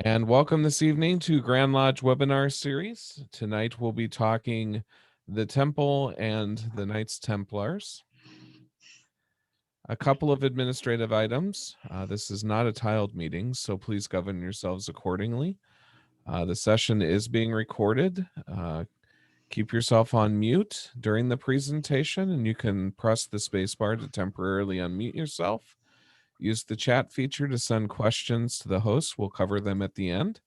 And welcome this evening to Grand Lodge webinar series. Tonight we'll be talking the Temple and the Knights Templars. A couple of administrative items. This is not a tiled meeting, so please govern yourselves accordingly. The session is being recorded. Keep yourself on mute during the presentation, and you can press the spacebar to temporarily unmute yourself. Use the chat feature to send questions to the host. We'll cover them at the end.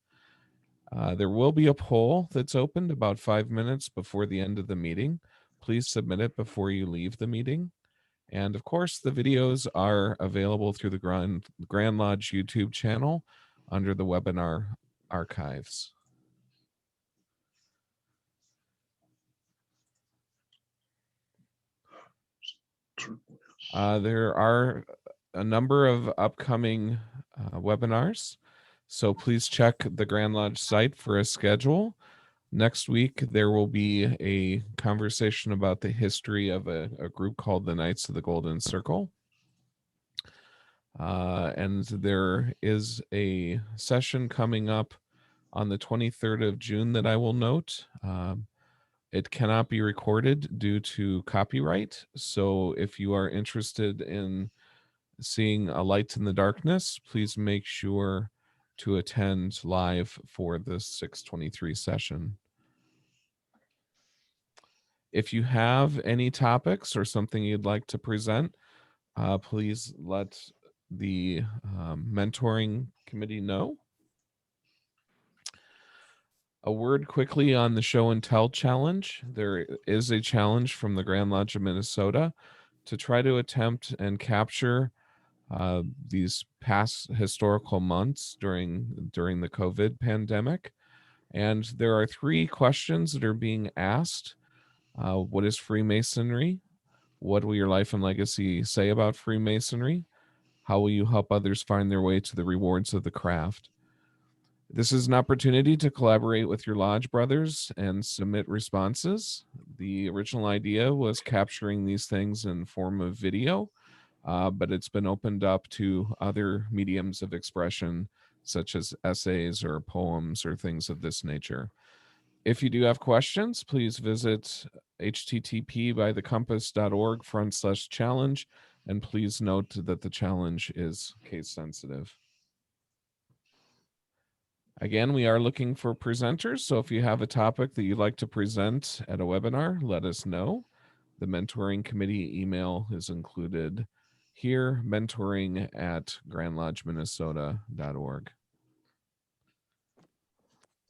There will be a poll that's opened about 5 minutes before the end of the meeting. Please submit it before you leave the meeting. And of course, the videos are available through the Grand Lodge YouTube channel under the webinar archives. There are a number of upcoming webinars, so please check the Grand Lodge site for a schedule. Next week, there will be a conversation about the history of a group called the Knights of the Golden Circle. And there is a session coming up on the 23rd of June that I will note. It cannot be recorded due to copyright. So if you are interested in seeing a light in the darkness, please make sure to attend live for the 623 session. If you have any topics or something you'd like to present, please let the mentoring committee know. A word quickly on the show and tell challenge. There is a challenge from the Grand Lodge of Minnesota to try to attempt and capture these past historical months during the COVID pandemic. And there are 3 questions that are being asked. What is Freemasonry? What will your life and legacy say about Freemasonry? How will you help others find their way to the rewards of the craft? This is an opportunity to collaborate with your lodge brothers and submit responses. The original idea was capturing these things in form of video, but it's been opened up to other mediums of expression, such as essays or poems or things of this nature. If you do have questions, please visit http://bythecompass.org/challenge, and please note that the challenge is case sensitive. Again, we are looking for presenters, so if you have a topic that you'd like to present at a webinar, let us know. The mentoring committee email is included here, mentoring@grandlodgeminnesota.org.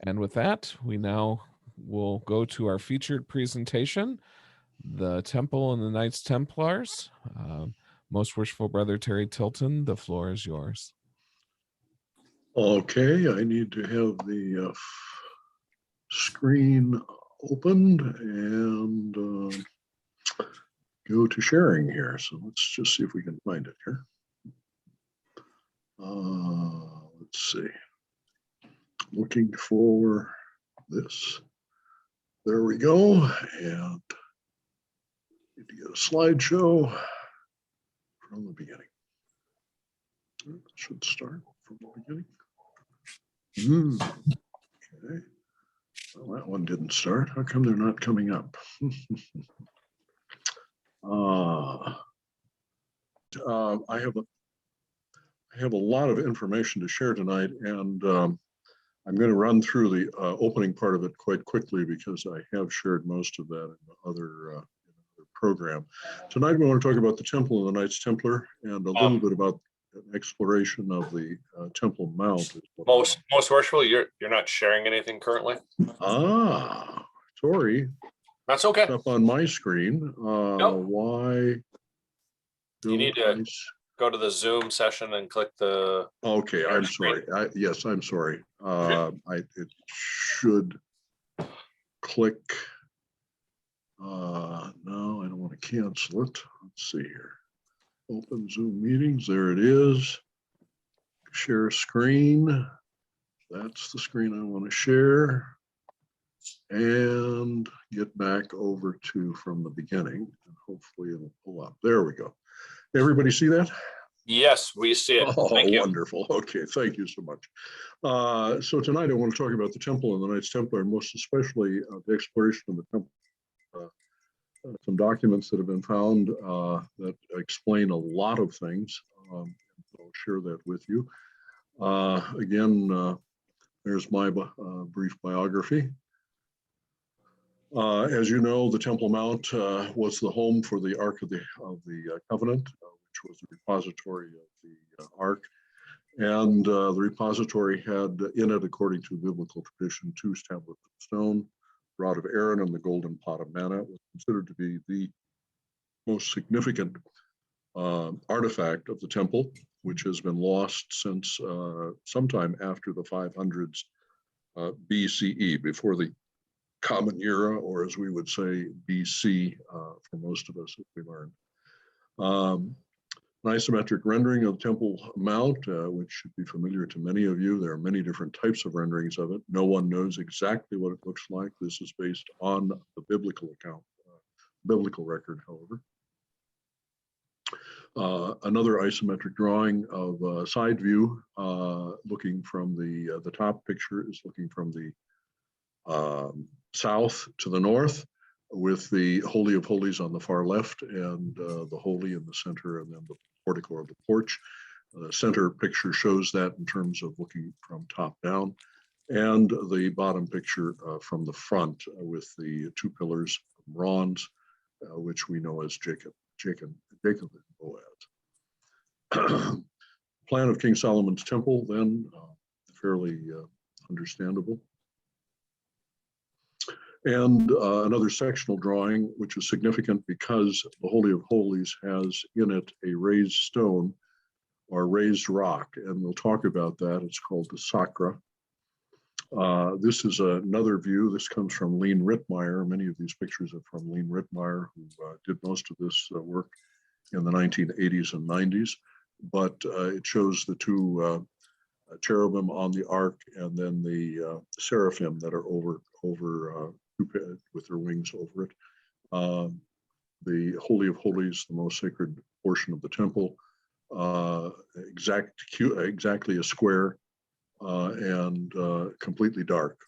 And with that, we now will go to our featured presentation, the Temple and the Knights Templars. Most worshipful brother Terry Tilton, the floor is yours. Okay, I need to have the screen opened and go to sharing here. So let's just see if we can find it here. Let's see. Looking for this. There we go. And need to get a slideshow from the beginning. It should start from the beginning. Okay. Well, that one didn't start. How come they're not coming up? I have a lot of information to share tonight, and I'm going to run through the opening part of it quite quickly because I have shared most of that in the other program. Tonight we want to talk about the Temple and the Knights Templar and a little bit about an exploration of the Temple Mount. Most worshipful, you're not sharing anything currently. Sorry. That's okay. It's up on my screen. Why? You need to go to the Zoom session and click the. Okay, I'm sorry. Yes, I'm sorry. It should click. No, I don't want to cancel it. Let's see here. Open Zoom meetings. There it is. Share screen. That's the screen I want to share. And get back over to from the beginning. And hopefully it'll pull up. There we go. Everybody see that? Yes, we see it. Oh, Thank you. wonderful. Okay, thank you so much. So tonight I want to talk about the temple and the Knights Templar, and most especially the exploration of the temple. Some documents that have been found that explain a lot of things. I'll share that with you. Again, there's my brief biography. As you know, the Temple Mount was the home for the Ark of the Covenant, which was the repository of the Ark. And the repository had in it, according to biblical tradition, 2 tablets of stone, rod of Aaron, and the golden pot of manna. It was considered to be the most significant artifact of the temple, which has been lost since sometime after the 500s BCE, before the Common Era, or as we would say, BC, for most of us, as we learned. An isometric rendering of Temple Mount, which should be familiar to many of you. There are many different types of renderings of it. No one knows exactly what it looks like. This is based on the biblical account, biblical record, however. Another isometric drawing of side view, looking from the top picture is looking from the south to the north, with the Holy of Holies on the far left, and the Holy in the center, and then the portico of the porch. The center picture shows that in terms of looking from top down, and the bottom picture from the front with the 2 pillars of bronze, which we know as Jacob and Boaz. Plan of King Solomon's temple, then, fairly understandable. And another sectional drawing, which is significant because the Holy of Holies has in it a raised stone or raised rock, and we'll talk about that. It's called the Sacra. This is another view. This comes from Lean Rittmeyer. Many of these pictures are from Lean Rittmeyer, who did most of this work in the 1980s and 90s. But it shows the 2 cherubim on the ark, and then the seraphim that are over with their wings over it. The Holy of Holies, the most sacred portion of the temple, exactly a square, and completely dark,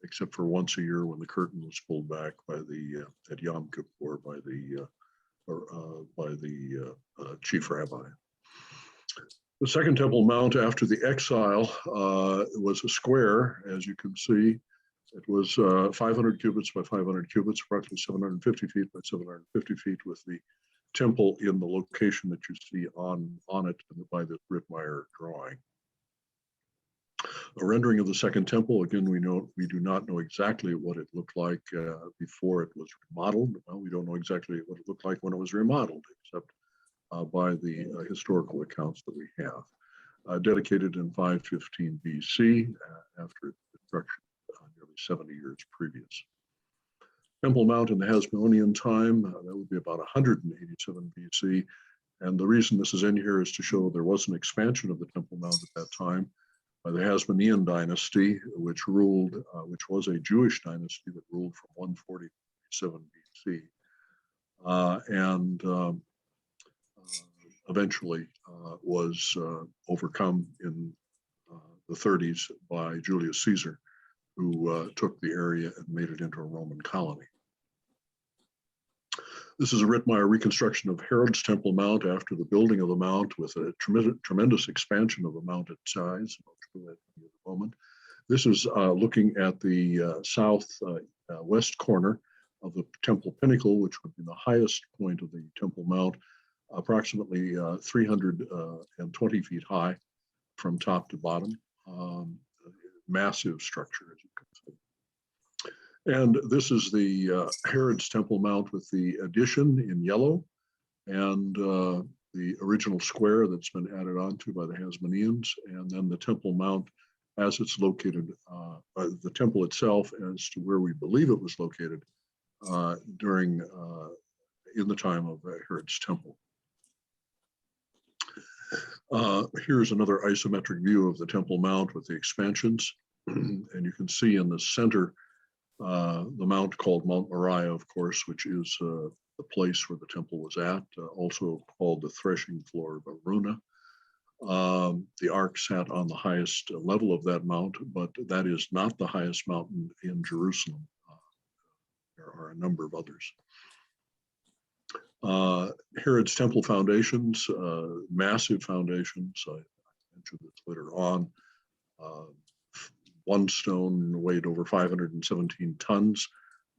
except for once a year when the curtain was pulled back by the at Yom Kippur by the chief rabbi. The second Temple Mount after the exile was a square, as you can see. It was 500 cubits by 500 cubits, approximately 750 feet by 750 feet, with the temple in the location that you see on it by the Rittmeyer drawing. A rendering of the second temple, again, we do not know exactly what it looked like before it was remodeled. Well, we don't know exactly what it looked like when it was remodeled, except by the historical accounts that we have. Dedicated in 515 BC, after its destruction nearly 70 years previous. Temple Mount in the Hasmonean time, that would be about 187 BC. And the reason this is in here is to show there was an expansion of the Temple Mount at that time by the Hasmonean dynasty, which was a Jewish dynasty that ruled from 147 BC. And eventually was overcome in the 30s by Julius Caesar, who took the area and made it into a Roman colony. This is a Rittmeyer reconstruction of Herod's Temple Mount after the building of the mount, with a tremendous expansion of the mounted size. I'll show that in a moment. This is looking at the southwest corner of the temple pinnacle, which would be the highest point of the Temple Mount, approximately 320 feet high from top to bottom. Massive structure, as you can see. And this is the Herod's Temple Mount with the addition in yellow, and the original square that's been added onto by the Hasmoneans, and then the Temple Mount as it's located, the temple itself as to where we believe it was located in the time of Herod's temple. Here's another isometric view of the Temple Mount with the expansions. And you can see in the center the mount called Mount Moriah, of course, which is the the place where the temple was at, also called the threshing floor of Aruna. The ark sat on the highest level of that mount, but that is not the highest mountain in Jerusalem. There are a number of others. Herod's temple foundations, massive foundations. I mentioned this later on. One stone weighed over 517 tons.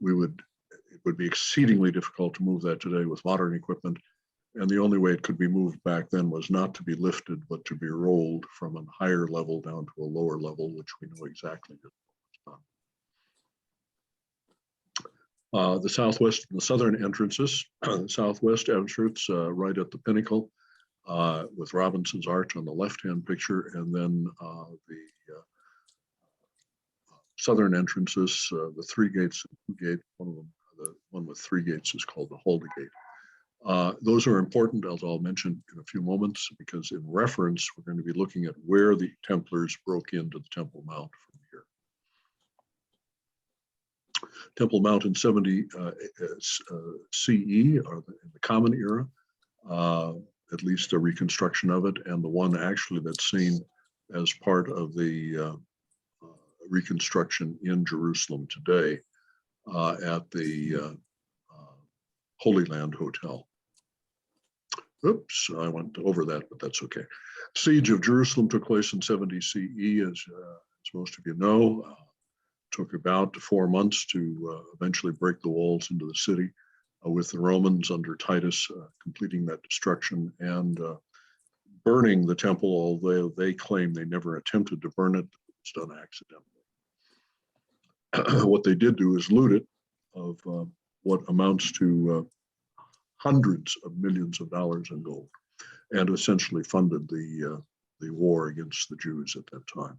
It would be exceedingly difficult to move that today with modern equipment. And the only way it could be moved back then was not to be lifted, but to be rolled from a higher level down to a lower level, which we know exactly is what was done. The southwest and the southern entrances, the southwest entrance right at the pinnacle with Robinson's Arch on the left-hand picture, and then the southern entrances, the three gates, one of them, the one with three gates is called the Hulda Gate. Those are important, as I'll mention in a few moments, because in reference, we're going to be looking at where the Templars broke into the Temple Mount from here. Temple Mount in 70 CE, or in the Common Era, at least a reconstruction of it, and the one actually that's seen as part of the reconstruction in Jerusalem today at the Holy Land Hotel. Oops, I went over that, but that's okay. Siege of Jerusalem took place in 70 CE, as most of you know. Took about 4 months to eventually break the walls into the city, with the Romans under Titus completing that destruction and burning the temple, although they claim they never attempted to burn it. It was done accidentally. What they did do is loot it of what amounts to hundreds of millions of dollars in gold, and essentially funded the war against the Jews at that time.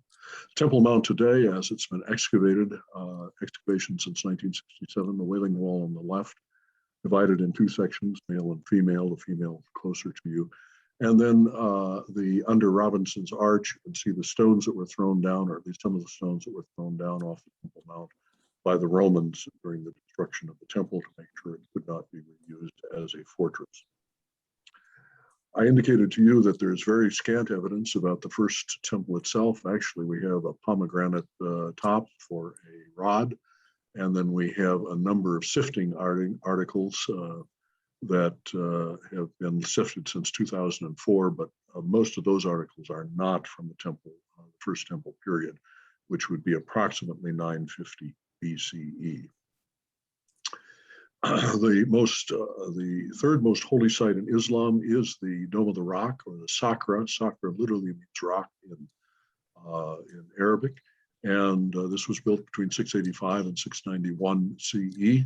Temple Mount today, as it's been excavated, excavation since 1967, the Wailing Wall on the left, divided in two sections, male and female, the female closer to you. And then under Robinson's Arch, you can see the stones that were thrown down, or at least some of the stones that were thrown down off the Temple Mount by the Romans during the destruction of the temple to make sure it could not be reused as a fortress. I indicated to you that there's very scant evidence about the first temple itself. Actually, we have a pomegranate top for a rod, and then we have a number of sifting articles that have been sifted since 2004, but most of those articles are not from the temple, the first temple period, which would be approximately 950 BCE. The third most holy site in Islam is the Dome of the Rock, or the Sakra. Sakra literally means rock in Arabic. And this was built between 685 and 691 CE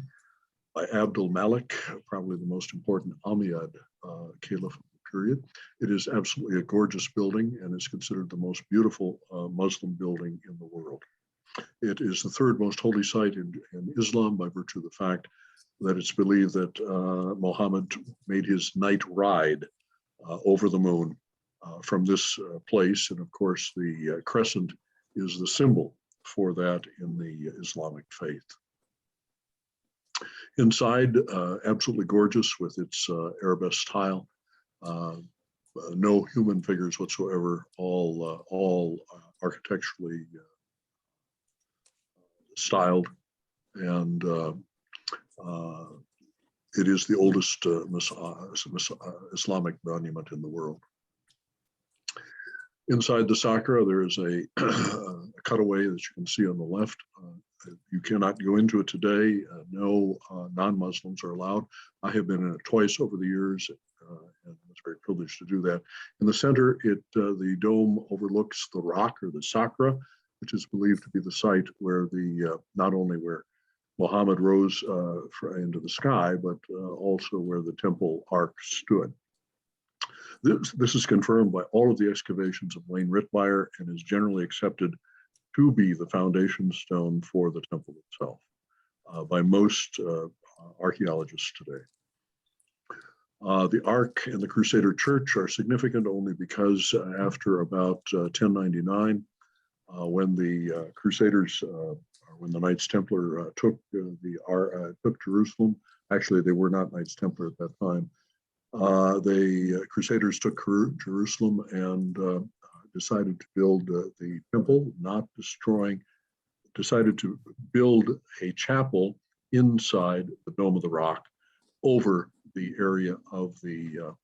by Abdul Malik, probably the most important Umayyad caliph of the period. It is absolutely a gorgeous building and is considered the most beautiful Muslim building in the world. It is the third most holy site in Islam by virtue of the fact that it's believed that Muhammad made his night ride over the moon from this place. And of course, the crescent is the symbol for that in the Islamic faith. Inside, absolutely gorgeous with its arabesque style. No human figures whatsoever, all architecturally styled, and it is the oldest Islamic monument in the world. Inside the Sakra, there is a cutaway that you can see on the left. You cannot go into it today. No non-Muslims are allowed. I have been in it twice over the years, and was very privileged to do that. In the center, the dome overlooks the rock, or the Sakra, which is believed to be the site where not only where Muhammad rose into the sky, but also where the temple ark stood. This is confirmed by all of the excavations of Wayne Rittmeyer and is generally accepted to be the foundation stone for the temple itself by most archaeologists today. The Ark and the Crusader Church are significant only because after about 1099, when the Crusaders, when the Knights Templar took Jerusalem, Actually, they were not Knights Templar at that time. The Crusaders took Jerusalem and decided to build the temple, not destroying, decided to build a chapel inside the Dome of the Rock over the area of the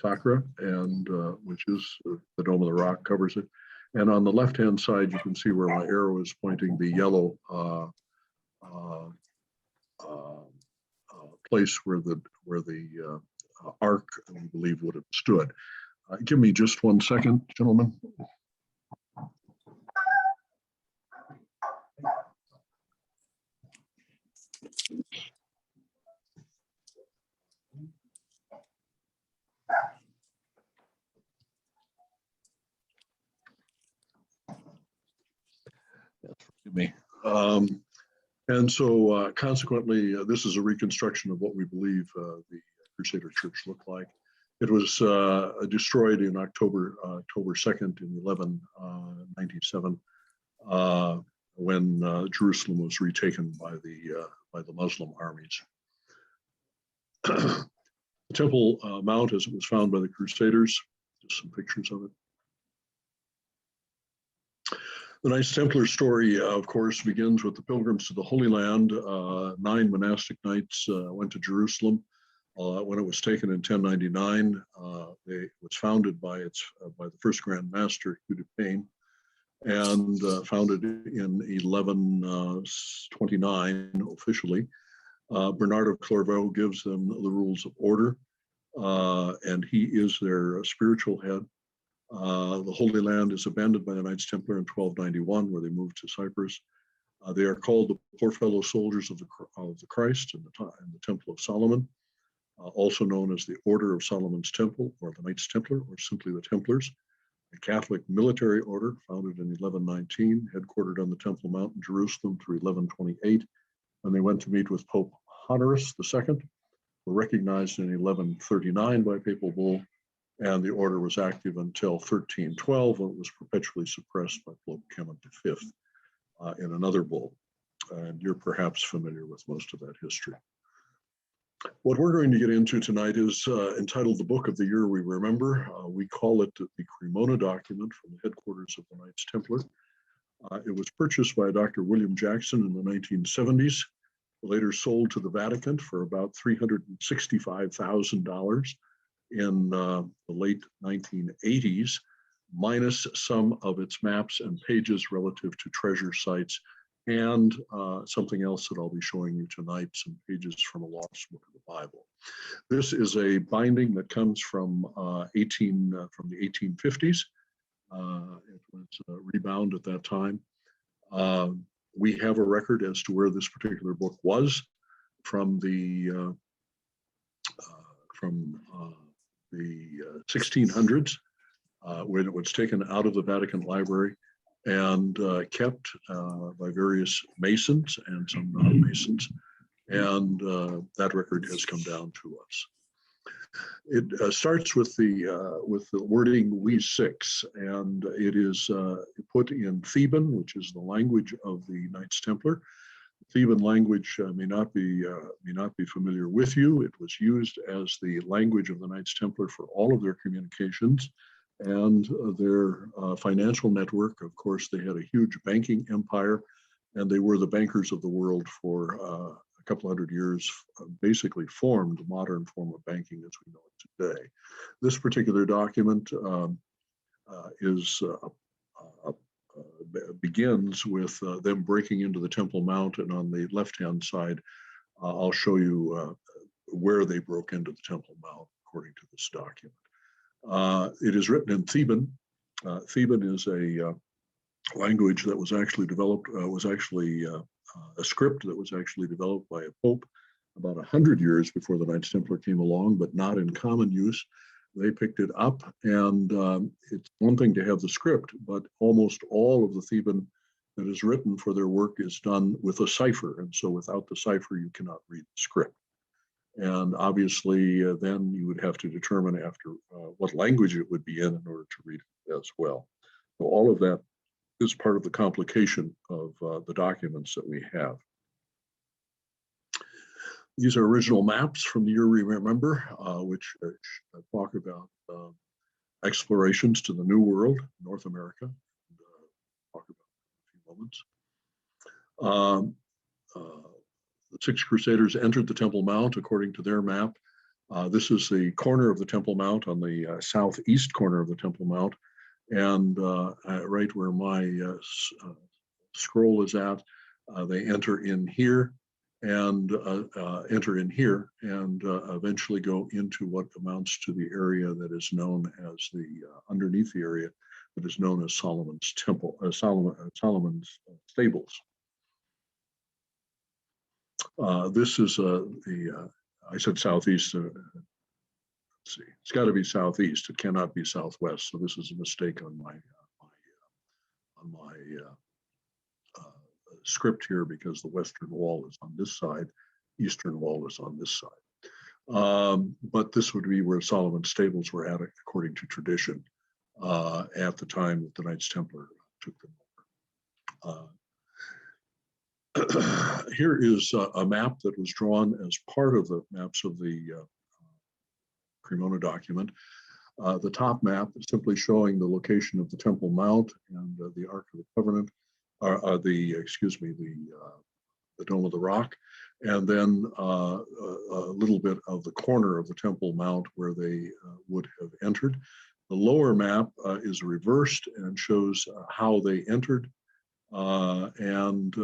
Takra, and which is the Dome of the Rock covers it. And on the left-hand side, you can see where my arrow is pointing, the yellow place where the ark, we believe, would have stood. Give me just 1 second, gentlemen. Forgive me. And so consequently, this is a reconstruction of what we believe the Crusader Church looked like. It was destroyed in October 2nd in 1197 when Jerusalem was retaken by the Muslim armies. The Temple Mount, as it was found by the Crusaders, just some pictures of it. The Knights Templar story, of course, begins with the pilgrims to the Holy Land. 9 monastic knights went to Jerusalem when it was taken in 1099. It was founded by the first Grand Master, Hugues de Payens, and founded in 1129 officially. Bernard of Clairvaux gives them the rules of order, and he is their spiritual head. The Holy Land is abandoned by the Knights Templar in 1291, where they moved to Cyprus. They are called the poor fellow soldiers of the Christ in the Temple of Solomon, also known as the Order of Solomon's Temple, or the Knights Templar, or simply the Templars, a Catholic military order founded in 1119, headquartered on the Temple Mount in Jerusalem through 1128. When they went to meet with Pope Honorius II, were recognized in 1139 by papal bull, and the order was active until 1312, when it was perpetually suppressed by Pope Clement V in another bull. And you're perhaps familiar with most of that history. What we're going to get into tonight is entitled The Book of the Year We Remember. We call it the Cremona document from the headquarters of the Knights Templar. It was purchased by Dr. William Jackson in the 1970s, later sold to the Vatican for about $365,000 in the late 1980s, minus some of its maps and pages relative to treasure sites, and something else that I'll be showing you tonight, some pages from a lost book of the Bible. This is a binding that comes from the 1850s. It was rebound at that time. We have a record as to where this particular book was from the 1600s, when it was taken out of the Vatican Library and kept by various Masons and some non-Masons, and that record has come down to us. It starts with the wording "We Six," and it is put in Theban, which is the language of the Knights Templar. Theban language may not be familiar with you. It was used as the language of the Knights Templar for all of their communications and their financial network. Of course, they had a huge banking empire, and they were the bankers of the world for a couple hundred years, basically formed the modern form of banking as we know it today. This particular document begins with them breaking into the Temple Mount, and on the left-hand side, I'll show you where they broke into the Temple Mount according to this document. It is written in Theban. Theban is a language that was actually developed, a script that was actually developed by a pope about 100 years before the Knights Templar came along, but not in common use. They picked it up, and it's one thing to have the script, but almost all of the Theban that is written for their work is done with a cipher, and so without the cipher, you cannot read the script. And obviously, then you would have to determine after what language it would be in order to read it as well. So all of that is part of the complication of the documents that we have. These are original maps from the year we remember, which talk about explorations to the New World, North America. And, talk about in a few moments. The six Crusaders entered the Temple Mount according to their map. This is the corner of the Temple Mount on the southeast corner of the Temple Mount. And right where my scroll is at, they enter in here and eventually go into what amounts to the area that is known as underneath the area that is known as Solomon's Temple, Solomon's Stables. This is I said southeast. Let's see, it's got to be southeast. It cannot be southwest. So this is a mistake on my script here, because the western wall is on this side, eastern wall is on this side. But this would be where Solomon's Stables were at, according to tradition, at the time that the Knights Templar took them over. Here is a map that was drawn as part of the maps of the Cremona document. The top map is simply showing the location of the Temple Mount and the Ark of the Covenant, the Dome of the Rock, and then a little bit of the corner of the Temple Mount where they would have entered. The lower map is reversed and shows how they entered and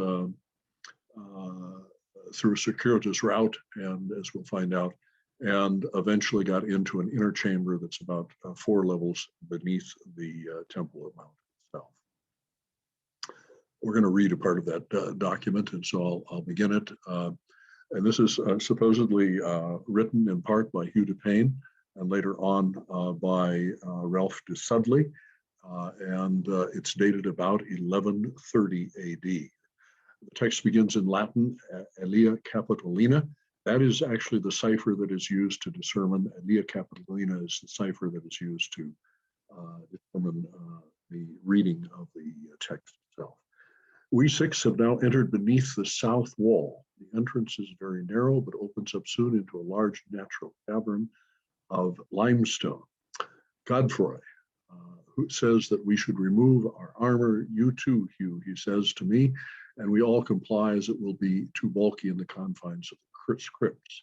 through a circuitous route, and as we'll find out, and eventually got into an inner chamber that's about 4 levels beneath the Temple Mount itself. We're going to read a part of that document, and so I'll begin it. And this is supposedly written in part by Hugues de Payens and later on by Ralph de Sudley, and it's dated about 1130 AD. The text begins in Latin, Alia Capitolina. That is actually the cipher that is used to determine, Alia Capitolina is the cipher that is used to determine the reading of the text itself. We six have now entered beneath the south wall. The entrance is very narrow, but opens up soon into a large natural cavern of limestone. Godfrey, who says that we should remove our armor, you too, Hugh, he says to me, and we all comply, as it will be too bulky in the confines of the crypts.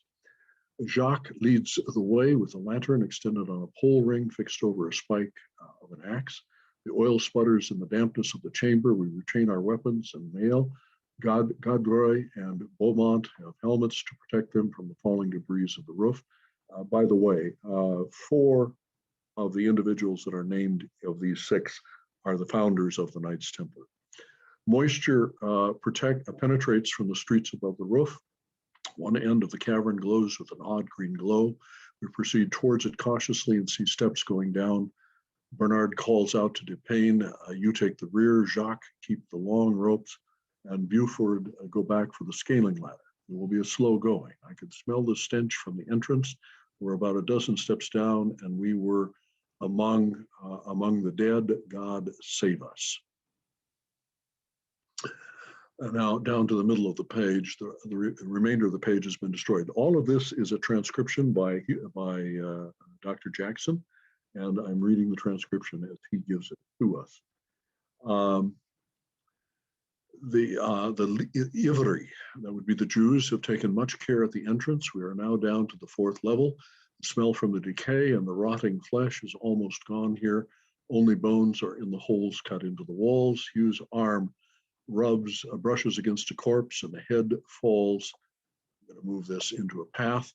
Jacques leads the way with a lantern extended on a pole ring fixed over a spike of an axe. The oil sputters in the dampness of the chamber. We retain our weapons and mail. Godroy and Beaumont have helmets to protect them from the falling debris of the roof. By the way, 4 of the individuals that are named of these 6 are the founders of the Knights Templar. Moisture penetrates from the streets above the roof. One end of the cavern glows with an odd green glow. We proceed towards it cautiously and see steps going down. Bernard calls out to de Payens, you take the rear, Jacques, keep the long ropes, and Buford, go back for the scaling ladder. It will be a slow going. I could smell the stench from the entrance. We're about a dozen steps down, and we were among the dead. God save us. And now down to the middle of the page, the remainder of the page has been destroyed. All of this is a transcription by Dr. Jackson, and I'm reading the transcription as he gives it to us. The Ivri, that would be the Jews, have taken much care at the entrance. We are now down to the 4th level. The smell from the decay and the rotting flesh is almost gone here. Only bones are in the holes cut into the walls. Hugh's arm brushes against a corpse, and the head falls. I'm going to move this into a path.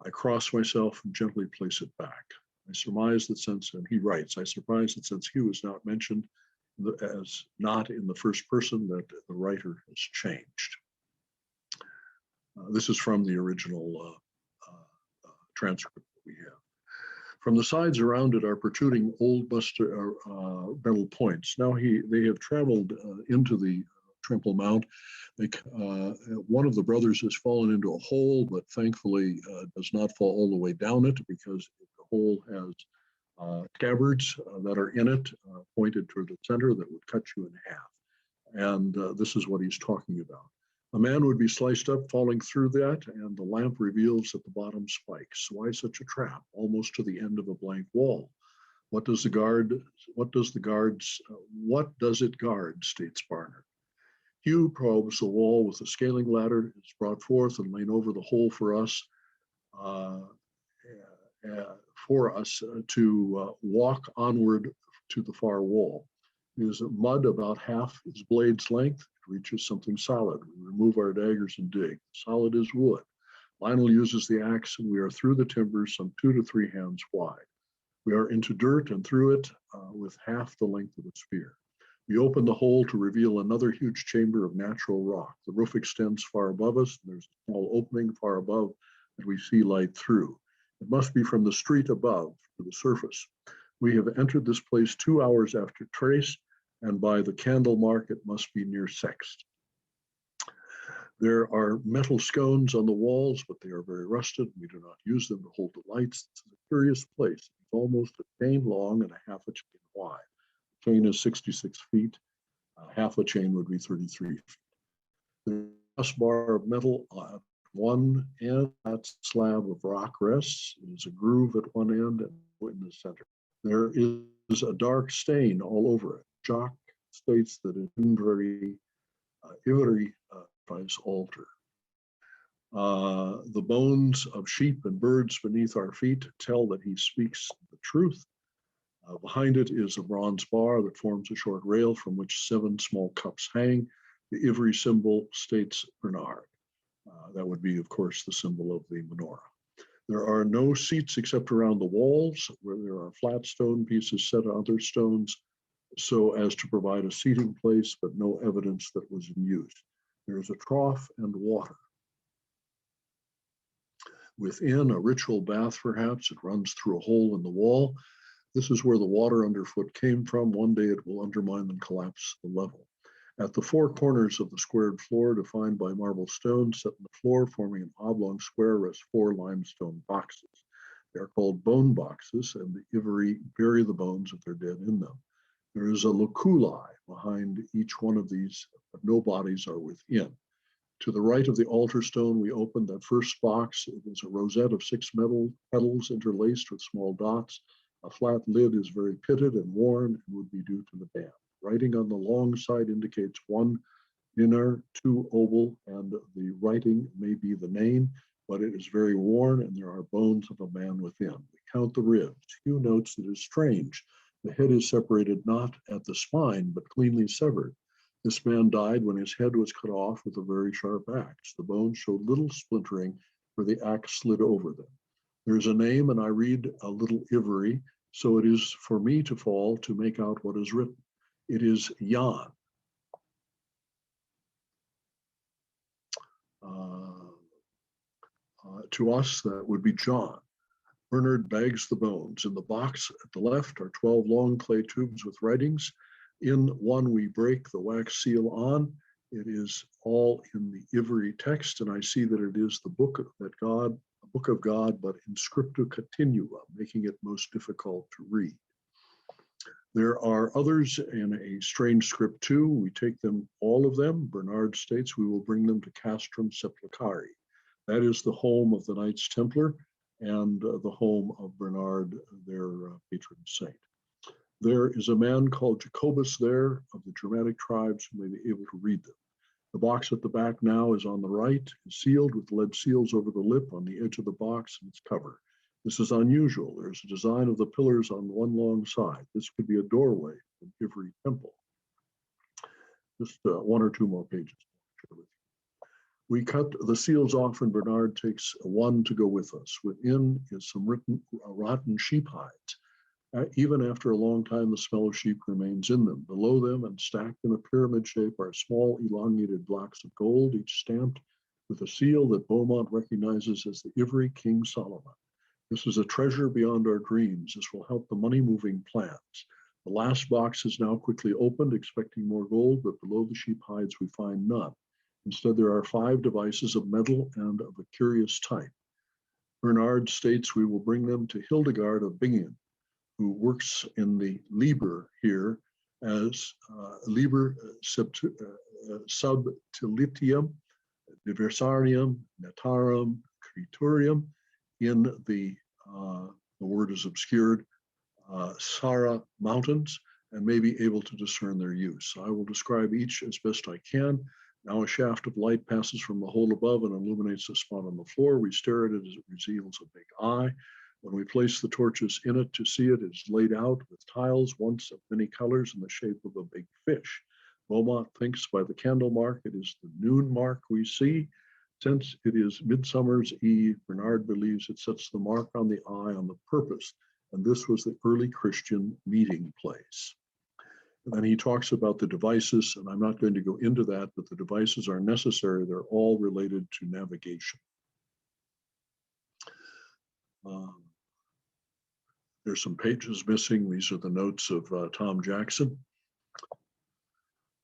I cross myself and gently place it back. I surmise that since, and he writes, I surmise that since Hugh is not mentioned as not in the first person, that the writer has changed. This is from the original transcript that we have. From the sides around it are protruding old metal points. Now they have traveled into the Temple Mount. One of the brothers has fallen into a hole, but thankfully does not fall all the way down it, because the hole has scabbards that are in it, pointed toward the center, that would cut you in half. And this is what he's talking about. A man would be sliced up, falling through that, and the lamp reveals at the bottom spikes. Why such a trap? Almost to the end of a blank wall. What does it guard? States Barnard. Hugh probes the wall with a scaling ladder. It's brought forth and laid over the hole for us to walk onward to the far wall. It is mud about half its blade's length. It reaches something solid. We remove our daggers and dig. Solid as wood. Lionel uses the axe, and we are through the timbers some 2 to 3 hands wide. We are into dirt and through it with half the length of a spear. We open the hole to reveal another huge chamber of natural rock. The roof extends far above us, and there's a small opening far above that we see light through. It must be from the street above to the surface. We have entered this place 2 hours after trace, and by the candle mark, it must be near Sext. There are metal scones on the walls, but they are very rusted. We do not use them to hold the lights. This is a curious place. It's almost a chain long and a half a chain wide. The chain is 66 feet. Half a chain would be 33 feet. There's a crossbar of metal at one end. That slab of rock rests. There's a groove at one end and in the center. There is a dark stain all over it. Jock states that it's very Ivry altar. The bones of sheep and birds beneath our feet tell that he speaks the truth. Behind it is a bronze bar that forms a short rail from which 7 small cups hang. The Ivry symbol states Bernard. That would be, of course, the symbol of the menorah. There are no seats except around the walls, where there are flat stone pieces set on other stones so as to provide a seating place, but no evidence that was in use. There is a trough and water. Within, a ritual bath, perhaps. It runs through a hole in the wall. This is where the water underfoot came from. One day it will undermine and collapse the level. At the 4 corners of the squared floor, defined by marble stones set in the floor, forming an oblong square, rest 4 limestone boxes. They are called bone boxes, and the Ivry bury the bones of their dead in them. There is a loculi behind each one of these, but no bodies are within. To the right of the altar stone, we opened that first box. It is a rosette of 6 metal petals interlaced with small dots. A flat lid is very pitted and worn and would be due to the band. Writing on the long side indicates 1 inner, 2 oval, and the writing may be the name, but it is very worn and there are bones of a man within. We count the ribs. Hugh notes that it is strange. The head is separated not at the spine, but cleanly severed. This man died when his head was cut off with a very sharp axe. The bones showed little splintering where the axe slid over them. There is a name, and I read a little Ivry, so it is for me to fall to make out what is written. It is Jan. To us, that would be John. Bernard bags the bones. In the box at the left are 12 long clay tubes with writings. In one, we break the wax seal on. It is all in the Ivry text, and I see that it is the book of God, but in scriptu continua, making it most difficult to read. There are others in a strange script too. We take them, all of them. Bernard states we will bring them to Castrum Sepulchri. That is the home of the Knights Templar and the home of Bernard, their patron saint. There is a man called Jacobus there of the Germanic tribes who may be able to read them. The box at the back now is on the right, is sealed with lead seals over the lip on the edge of the box and its cover. This is unusual. There's a design of the pillars on one long side. This could be a doorway from Ivry Temple. Just 1 or 2 more pages. We cut the seals off and Bernard takes 1 to go with us. Within is some rotten sheep hides. Even after a long time, the smell of sheep remains in them. Below them and stacked in a pyramid shape are small elongated blocks of gold, each stamped with a seal that Beaumont recognizes as the Ivry King Solomon. This is a treasure beyond our dreams. This will help the money-moving plans. The last box is now quickly opened, expecting more gold, but below the sheep hides we find none. Instead, there are 5 devices of metal and of a curious type. Bernard states we will bring them to Hildegard of Bingen, who works in the Liber here as Liber Subtilitium, Diversarium, Netarum, Criturium, in the word is obscured, Sara mountains, and may be able to discern their use. I will describe each as best I can. Now a shaft of light passes from the hole above and illuminates a spot on the floor. We stare at it as it reveals a big eye. When we place the torches in it to see it, it is laid out with tiles, once of many colors in the shape of a big fish. Beaumont thinks by the candle mark it is the noon mark we see. Since it is Midsummer's Eve, Bernard believes it sets the mark on the eye on the purpose, and this was the early Christian meeting place. And then he talks about the devices, and I'm not going to go into that, but the devices are necessary. They're all related to navigation. There's some pages missing. These are the notes of Tom Jackson.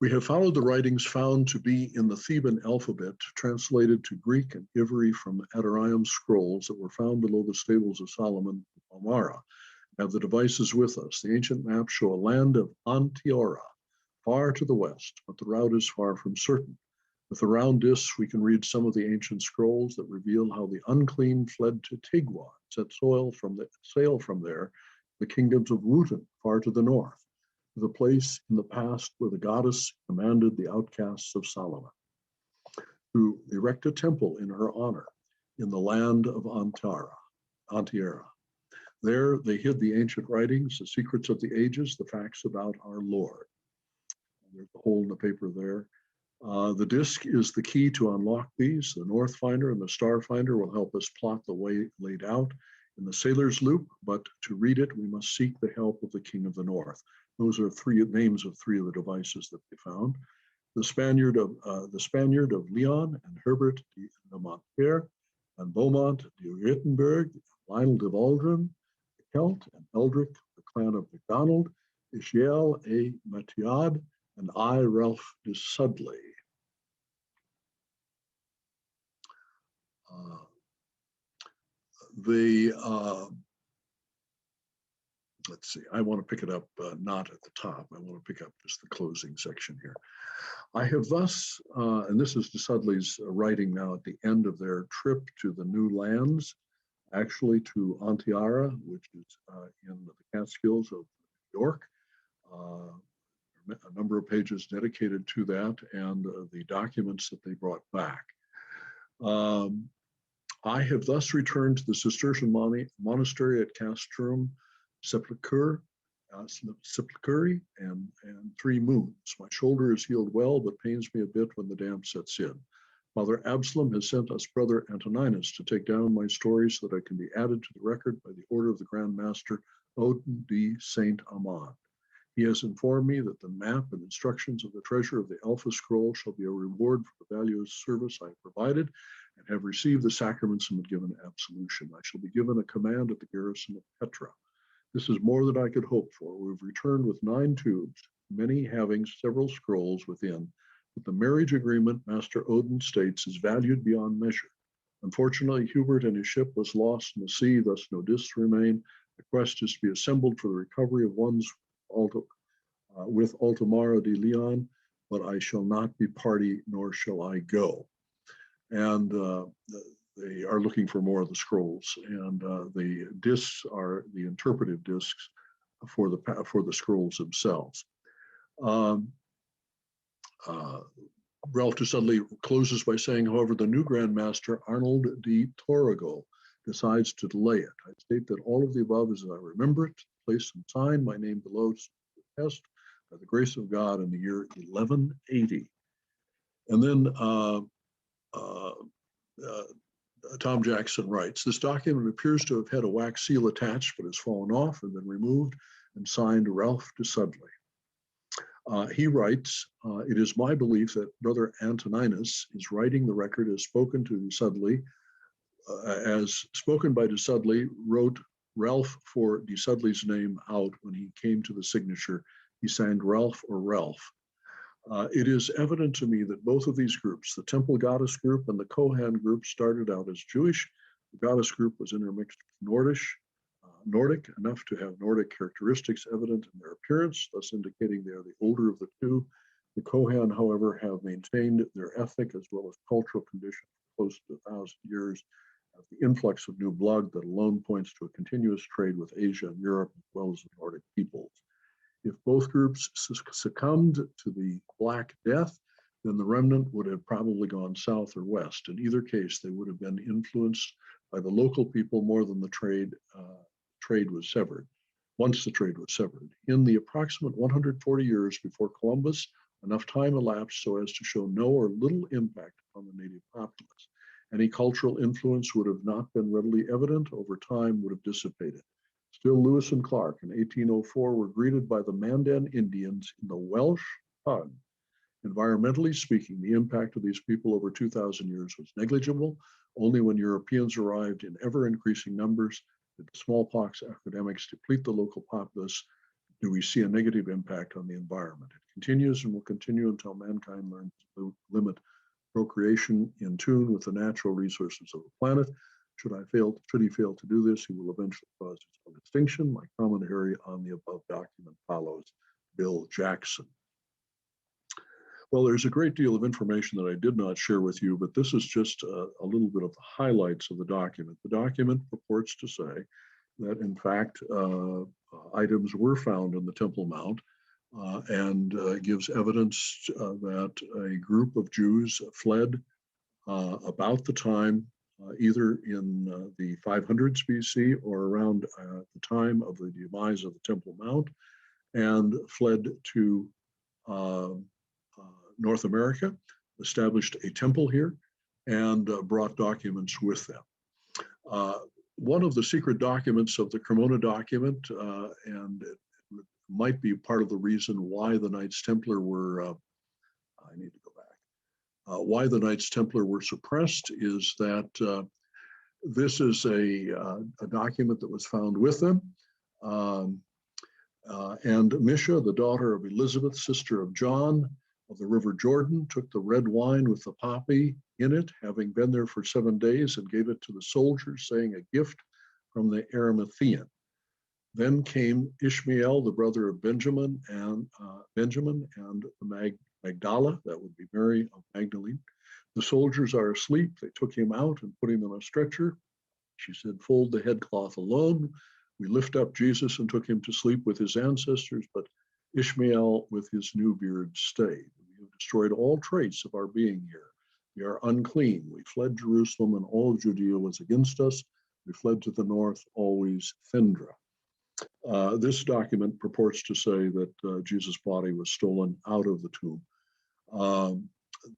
We have followed the writings found to be in the Theban alphabet, translated to Greek and Ivry from Adaraim scrolls that were found below the stables of Solomon in Palmyra. Have the devices with us. The ancient maps show a land of Antiora, far to the west, but the route is far from certain. With the round discs, we can read some of the ancient scrolls that reveal how the unclean fled to Tigwa, set sail from there, the kingdoms of Wotan, far to the north, to the place in the past where the goddess commanded the outcasts of Solomon to erect a temple in her honor in the land of Antiora. There they hid the ancient writings, the secrets of the ages, the facts about our Lord. There's a hole in the paper there. The disc is the key to unlock these. The North Finder and the Star Finder will help us plot the way laid out in the Sailor's Loop, but to read it, we must seek the help of the King of the North. Those are names of three of the devices that they found. The Spaniard of Leon and Herbert de Montpere and Beaumont de Rittenberg, Lionel de Waldron, Celt and Eldrick, the clan of MacDonald, Ishiel A. Matiad, and I, Ralph de Sudley. Let's see, I want to pick it up not at the top. I want to pick up just the closing section here. I have thus, and this is de Sudley's writing now at the end of their trip to the new lands, actually to Antiara, which is in the Catskills of New York. A number of pages dedicated to that and the documents that they brought back. I have thus returned to the Cistercian monastery at Castrum Sepulchre, and 3 moons. My shoulder is healed well, but pains me a bit when the damp sets in. Father Absalom has sent us Brother Antoninus to take down my story so that I can be added to the record by the order of the Grand Master Odin de Saint Amand. He has informed me that the map and instructions of the treasure of the Alpha Scroll shall be a reward for the valuable service I have provided, and have received the sacraments and been given absolution. I shall be given a command at the garrison of Petra. This is more than I could hope for. We've returned with 9 tubes, many having several scrolls within. But the marriage agreement, Master Odin states, is valued beyond measure. Unfortunately, Hubert and his ship was lost in the sea, thus no discs remain. The quest is to be assembled for the recovery of ones with Altamara de Leon, but I shall not be party, nor shall I go. And they are looking for more of the scrolls, and the discs are the interpretive discs for the scrolls themselves. Ralph de Sudley closes by saying, however, the new Grand Master, Arnold de Torrigo, decides to delay it. I state that all of the above is as I remember it, place and sign my name below to test by the grace of God in the year 1180. And then Tom Jackson writes, this document appears to have had a wax seal attached, but has fallen off and been removed and signed Ralph de Sudley. He writes, it is my belief that Brother Antoninus is writing the record as spoken to de Sudley, as spoken by de Sudley, wrote Ralph for de Sudley's name out when he came to the signature. He signed Ralph or Ralph. It is evident to me that both of these groups, the Temple Goddess group and the Kohan group, started out as Jewish. The Goddess group was intermixed with Nordic, enough to have Nordic characteristics evident in their appearance, thus indicating they are the older of the two. The Kohan, however, have maintained their ethnic as well as cultural condition for close to 1,000 years. The influx of new blood that alone points to a continuous trade with Asia and Europe, as well as the Nordic peoples. If both groups succumbed to the Black Death, then the remnant would have probably gone south or west. In either case, they would have been influenced by the local people more than the trade was severed, once the trade was severed. In the approximate 140 years before Columbus, enough time elapsed so as to show no or little impact on the native populace. Any cultural influence would have not been readily evident, over time would have dissipated. Still, Lewis and Clark in 1804 were greeted by the Mandan Indians in the Welsh tongue. Environmentally speaking, the impact of these people over 2,000 years was negligible. Only when Europeans arrived in ever-increasing numbers did the smallpox epidemics deplete the local populace do we see a negative impact on the environment. It continues and will continue until mankind learns to limit procreation in tune with the natural resources of the planet. Should he fail to do this, he will eventually cause his own extinction. My commentary on the above document follows. Bill Jackson. Well, there's a great deal of information that I did not share with you, but this is just a little bit of the highlights of the document. The document purports to say that, in fact, items were found in the Temple Mount, and gives evidence that a group of Jews fled about the time, either in the 500s BC or around the time of the demise of the Temple Mount, and fled to North America, established a temple here, and brought documents with them. One of the secret documents of the Cremona document, and it might be part of the reason why the Knights Templar were, I need to go back, why the Knights Templar were suppressed, is that this is a document that was found with them. And Misha, the daughter of Elizabeth, sister of John of the River Jordan, took the red wine with the poppy in it, having been there for 7 days, and gave it to the soldiers, saying, a gift from the Arimathean. Then came Ishmael, the brother of Benjamin, and Magdala, that would be Mary of Magdalene. The soldiers are asleep. They took him out and put him on a stretcher. She said, fold the headcloth alone. We lift up Jesus and took him to sleep with his ancestors, but Ishmael with his new beard stayed. We have destroyed all trace of our being here. We are unclean. We fled Jerusalem, and all of Judea was against us. We fled to the north, always Thindra. This document purports to say that Jesus' body was stolen out of the tomb.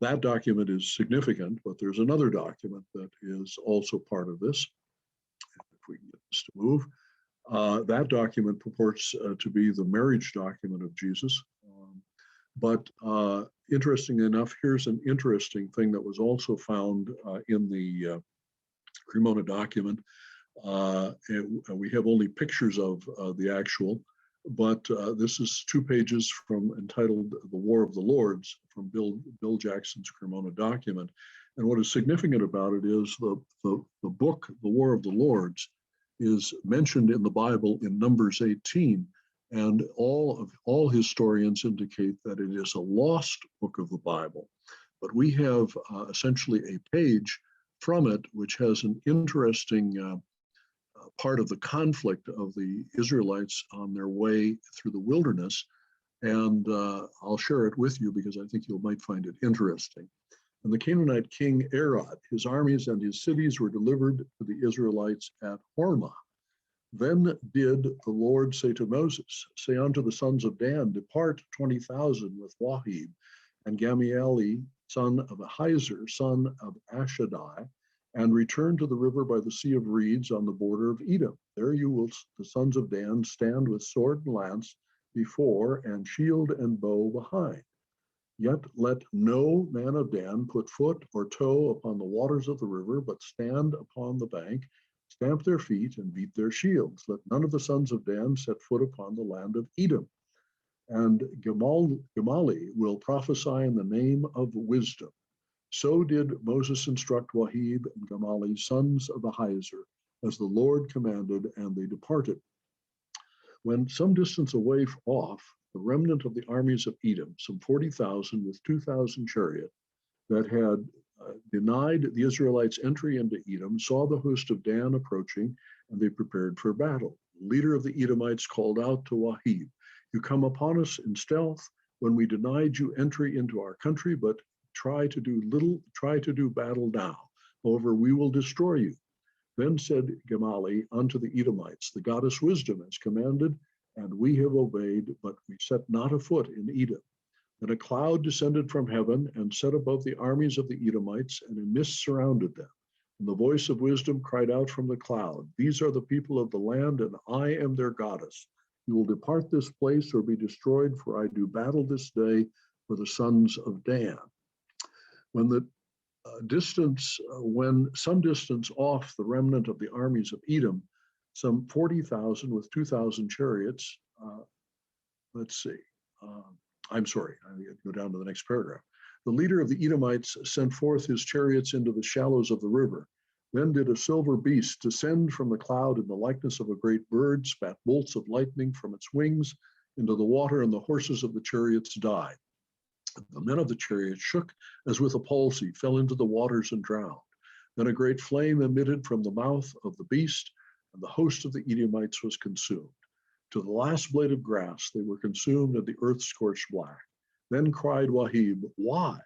That document is significant, but there's another document that is also part of this. If we can get this to move. That document purports to be the marriage document of Jesus. But interestingly enough, here's an interesting thing that was also found in the Cremona document. We have only pictures of the actual, but this is 2 pages from entitled The War of the Lords from Bill Jackson's Cremona document. And what is significant about it is the book, The War of the Lords, is mentioned in the Bible in Numbers 18, and all historians indicate that it is a lost book of the Bible. But we have essentially a page from it which has an interesting part of the conflict of the Israelites on their way through the wilderness, and I'll share it with you because I think you might find it interesting. And the Canaanite king Arad, his armies and his cities were delivered to the Israelites at Hormah. Then did the Lord say to Moses, say unto the sons of Dan, depart 20,000 with Wahib and Gamieli, son of Ahiezer, son of Ashdai, and return to the river by the Sea of Reeds on the border of Edom. There you will, the sons of Dan, stand with sword and lance before, and shield and bow behind. Yet let no man of Dan put foot or toe upon the waters of the river, but stand upon the bank, stamp their feet, and beat their shields. Let none of the sons of Dan set foot upon the land of Edom. And Gemali will prophesy in the name of wisdom. So did Moses instruct Wahib and Gemali, sons of Ahiezer, as the Lord commanded, and they departed. When some distance away off, the remnant of the armies of Edom, some 40,000 with 2,000 chariots, that had denied the Israelites entry into Edom, saw the host of Dan approaching, and they prepared for battle. The leader of the Edomites called out to Wahib, "You come upon us in stealth when we denied you entry into our country, but try to do battle now. However, we will destroy you." Then said Gemali unto the Edomites, "The goddess Wisdom has commanded, and we have obeyed, but we set not a foot in Edom." Then a cloud descended from heaven and set above the armies of the Edomites, and a mist surrounded them. And the voice of Wisdom cried out from the cloud, "These are the people of the land, and I am their goddess. You will depart this place or be destroyed, for I do battle this day for the sons of Dan." When some distance off the remnant of the armies of Edom, some 40,000 with 2,000 chariots, I'm sorry, I go down to the next paragraph. The leader of the Edomites sent forth his chariots into the shallows of the river. Then did a silver beast descend from the cloud in the likeness of a great bird, spat bolts of lightning from its wings into the water, and the horses of the chariots died. The men of the chariot shook as with a palsy, fell into the waters and drowned. Then a great flame emitted from the mouth of the beast, and the host of the Edomites was consumed. To the last blade of grass they were consumed, and the earth scorched black. Then cried Wahib, "Why?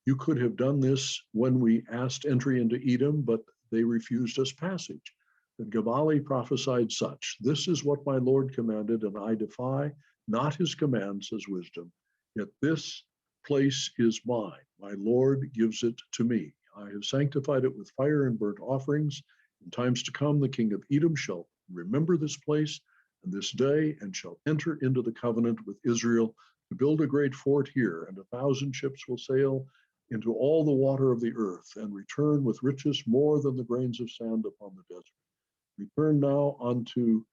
You could have done this when we asked entry into Edom, but they refused us passage." Then Gemali prophesied such, "This is what my Lord commanded, and I defy not his command," says Wisdom. "Yet this place is mine. My Lord gives it to me. I have sanctified it with fire and burnt offerings. In times to come, the king of Edom shall remember this place and this day, and shall enter into the covenant with Israel to build a great fort here, and 1,000 ships will sail into all the water of the earth, and return with riches more than the grains of sand upon the desert. Return now unto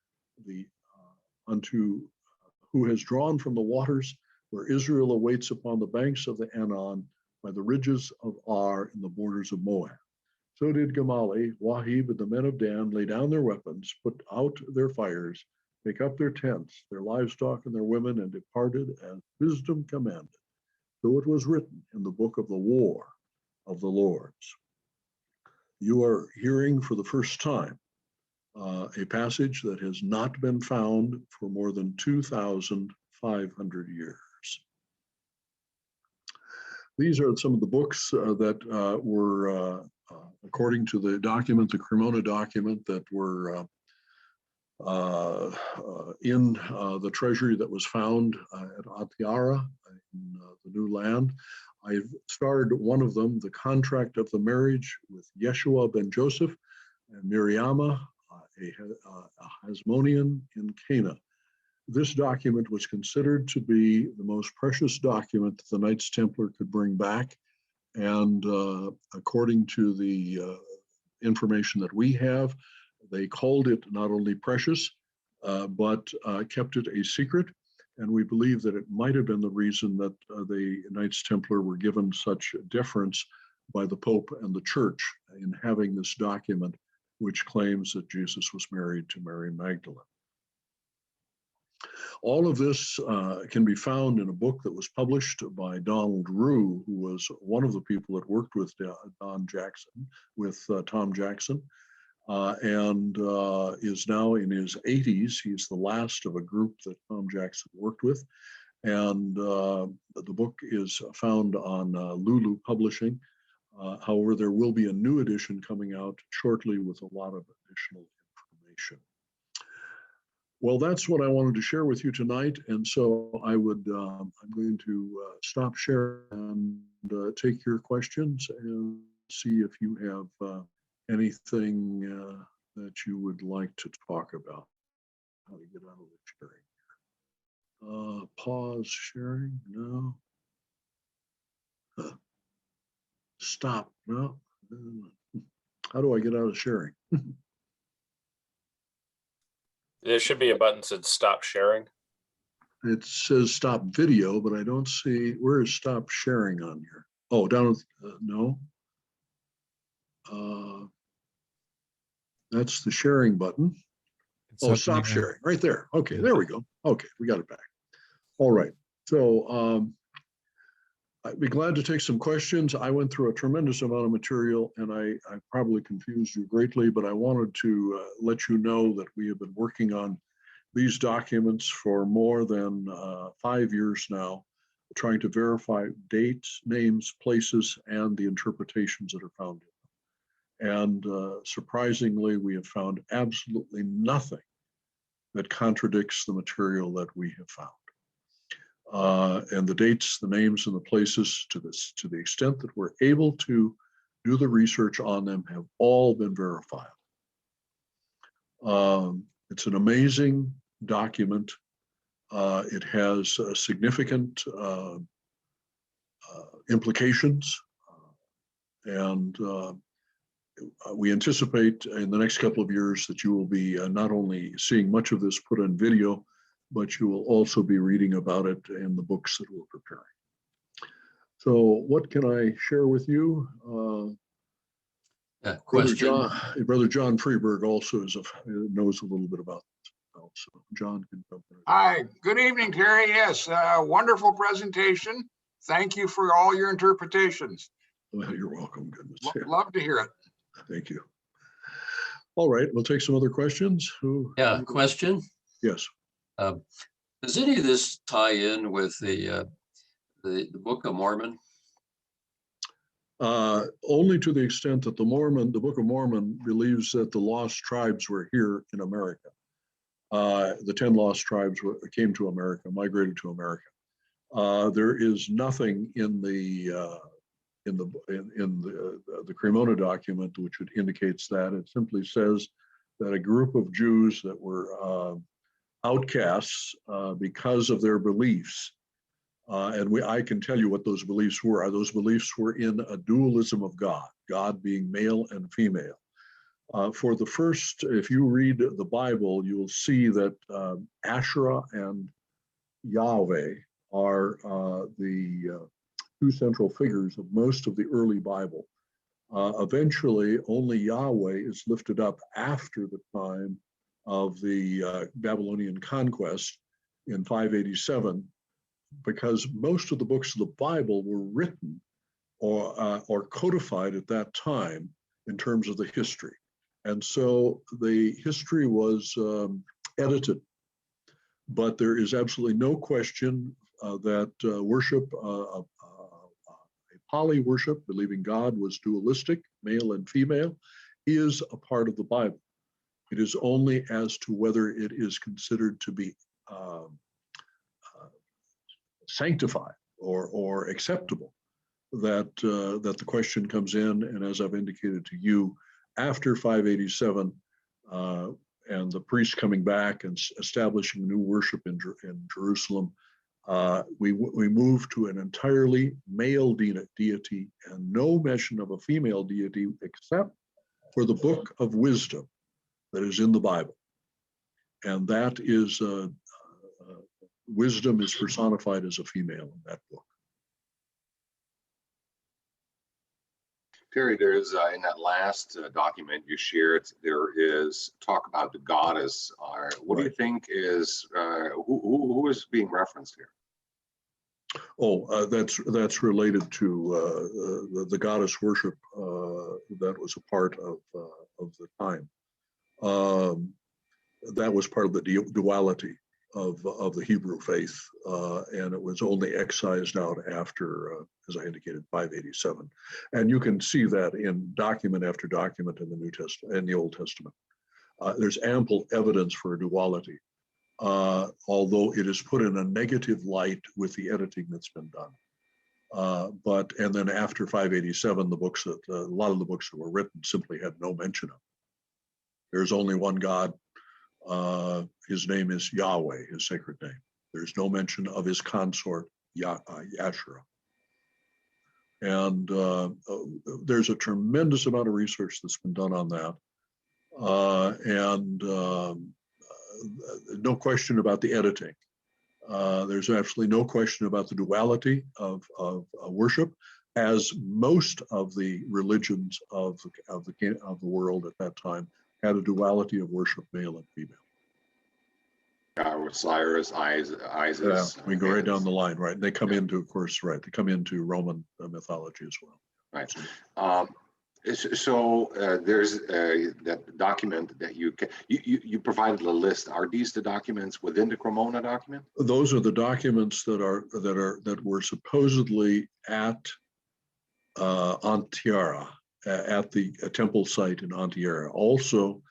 who has drawn from the waters, where Israel awaits upon the banks of the Anon, by the ridges of Ar in the borders of Moab." So did Gemali, Wahib, and the men of Dan lay down their weapons, put out their fires, take up their tents, their livestock, and their women, and departed as Wisdom commanded. So it was written in the book of the war of the lords. You are hearing for the first time a passage that has not been found for more than 2,500 years. These are some of the books that were, according to the document, the Cremona document, that were in the treasury that was found at Atiara in the New Land. I've starred one of them, the contract of the marriage with Yeshua ben Joseph and Miriama, a Hasmonean in Cana. This document was considered to be the most precious document that the Knights Templar could bring back. And according to the information that we have, they called it not only precious, but kept it a secret. And we believe that it might have been the reason that the Knights Templar were given such deference by the Pope and the Church in having this document, which claims that Jesus was married to Mary Magdalene. All of this can be found in a book that was published by Donald Rue, who was one of the people that worked with Tom Jackson, and is now in his 80s. He's the last of a group that Tom Jackson worked with. And the book is found on Lulu Publishing. However, there will be a new edition coming out shortly with a lot of additional information. Well, that's what I wanted to share with you tonight. And so I'm going to stop sharing and take your questions and see if you have anything that you would like to talk about. How to get out of the sharing. Pause sharing, no. Stop, no. How do I get out of sharing? There should be a button that says stop sharing. It says stop video, but I don't see, where is stop sharing on here? Oh, down, no. That's the sharing button. Oh, stop sharing, right there. Okay, there we go. Okay, we got it back. All right. So I'd be glad to take some questions. I went through a tremendous amount of material and I probably confused you greatly, but I wanted to let you know that we have been working on these documents for more than 5 years now, trying to verify dates, names, places, and the interpretations that are found in them. And surprisingly, we have found absolutely nothing that contradicts the material that we have found. And the dates, the names, and the places, to the extent that we're able to do the research on them, have all been verified. It's an amazing document. It has significant implications, and we anticipate in the next couple of years that you will be not only seeing much of this put on video, but you will also be reading about it in the books that we're preparing. So what can I share with you? Brother John Freeberg also knows a little bit about this. So John can come in. Hi, good evening, Terry. Yes, wonderful presentation. Thank you for all your interpretations. Well, you're welcome. Goodness. Love to hear it. Thank you. All right, we'll take some other questions. Question. Yes. Does any of this tie in with the Book of Mormon? Only to the extent that the Book of Mormon believes that the lost tribes were here in America. The 10 lost tribes came to America, migrated to America. There is nothing in the Cremona document which indicates that. It simply says that a group of Jews that were outcasts because of their beliefs. And I can tell you what those beliefs were. Those beliefs were in a dualism of God, God being male and female. For the first, if you read the Bible, you'll see that Asherah and Yahweh are the two central figures of most of the early Bible. Eventually, only Yahweh is lifted up after the time of the Babylonian conquest in 587, because most of the books of the Bible were written or codified at that time in terms of the history. And so the history was edited. But there is absolutely no question that worship, a poly worship, believing God was dualistic, male and female, is a part of the Bible. It is only as to whether it is considered to be sanctified or acceptable that the question comes in. And as I've indicated to you, after 587 and the priests coming back and establishing new worship in Jerusalem, we move to an entirely male deity and no mention of a female deity except for the book of wisdom that is in the Bible. And that is, wisdom is personified as a female in that book. Terry, there is in that last document you shared, there is talk about the goddess. What do you think is, who is being referenced here? Oh, that's related to the goddess worship that was a part of the time. That was part of the duality of the Hebrew faith, and it was only excised out after, as I indicated, 587. And you can see that in document after document in the New Testament and the Old Testament. There's ample evidence for a duality, although it is put in a negative light with the editing that's been done. And then after 587, the books that a lot of the books that were written simply had no mention of. There's only one God. His name is Yahweh, his sacred name. There's no mention of his consort, Asherah. And there's a tremendous amount of research that's been done on that. No question about the editing. There's absolutely no question about the duality of worship, as most of the religions of the world at that time had a duality of worship, male and female. with Cyrus, Isis. We go right down the line, right? They come into, of course, right. They come into Roman mythology as well. Right. So there's that document that you provided a list. Are these the documents within the Cremona document? Those are the documents that were supposedly at Antiara, at the temple site in Antiara. Also,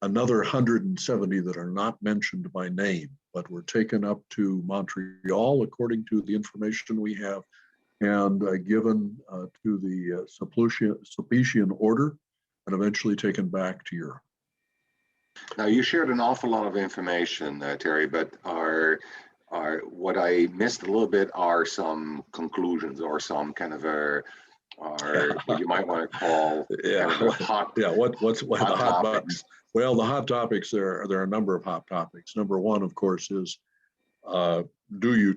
another 170 that are not mentioned by name, but were taken up to Montreal, according to the information we have, and given to the Sulpician order, and eventually taken back to Europe. Now, you shared an awful lot of information, Terry, but what I missed a little bit are some conclusions or some kind of what you might want to call hot topics. Well, the hot topics, there are a number of hot topics. Number one, of course, is do you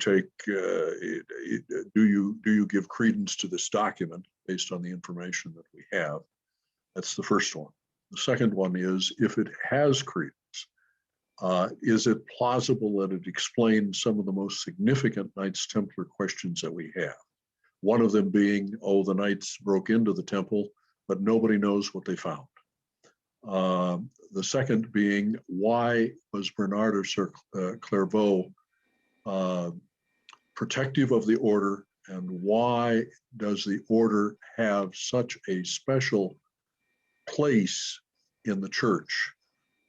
give credence to this document based on the information that we have? That's the first one. The second one is, if it has credence, is it plausible that it explains some of the most significant Knights Templar questions that we have? One of them being, the Knights broke into the temple, but nobody knows what they found. The second being, why was Bernard of Clairvaux protective of the order, and why does the order have such a special place in the church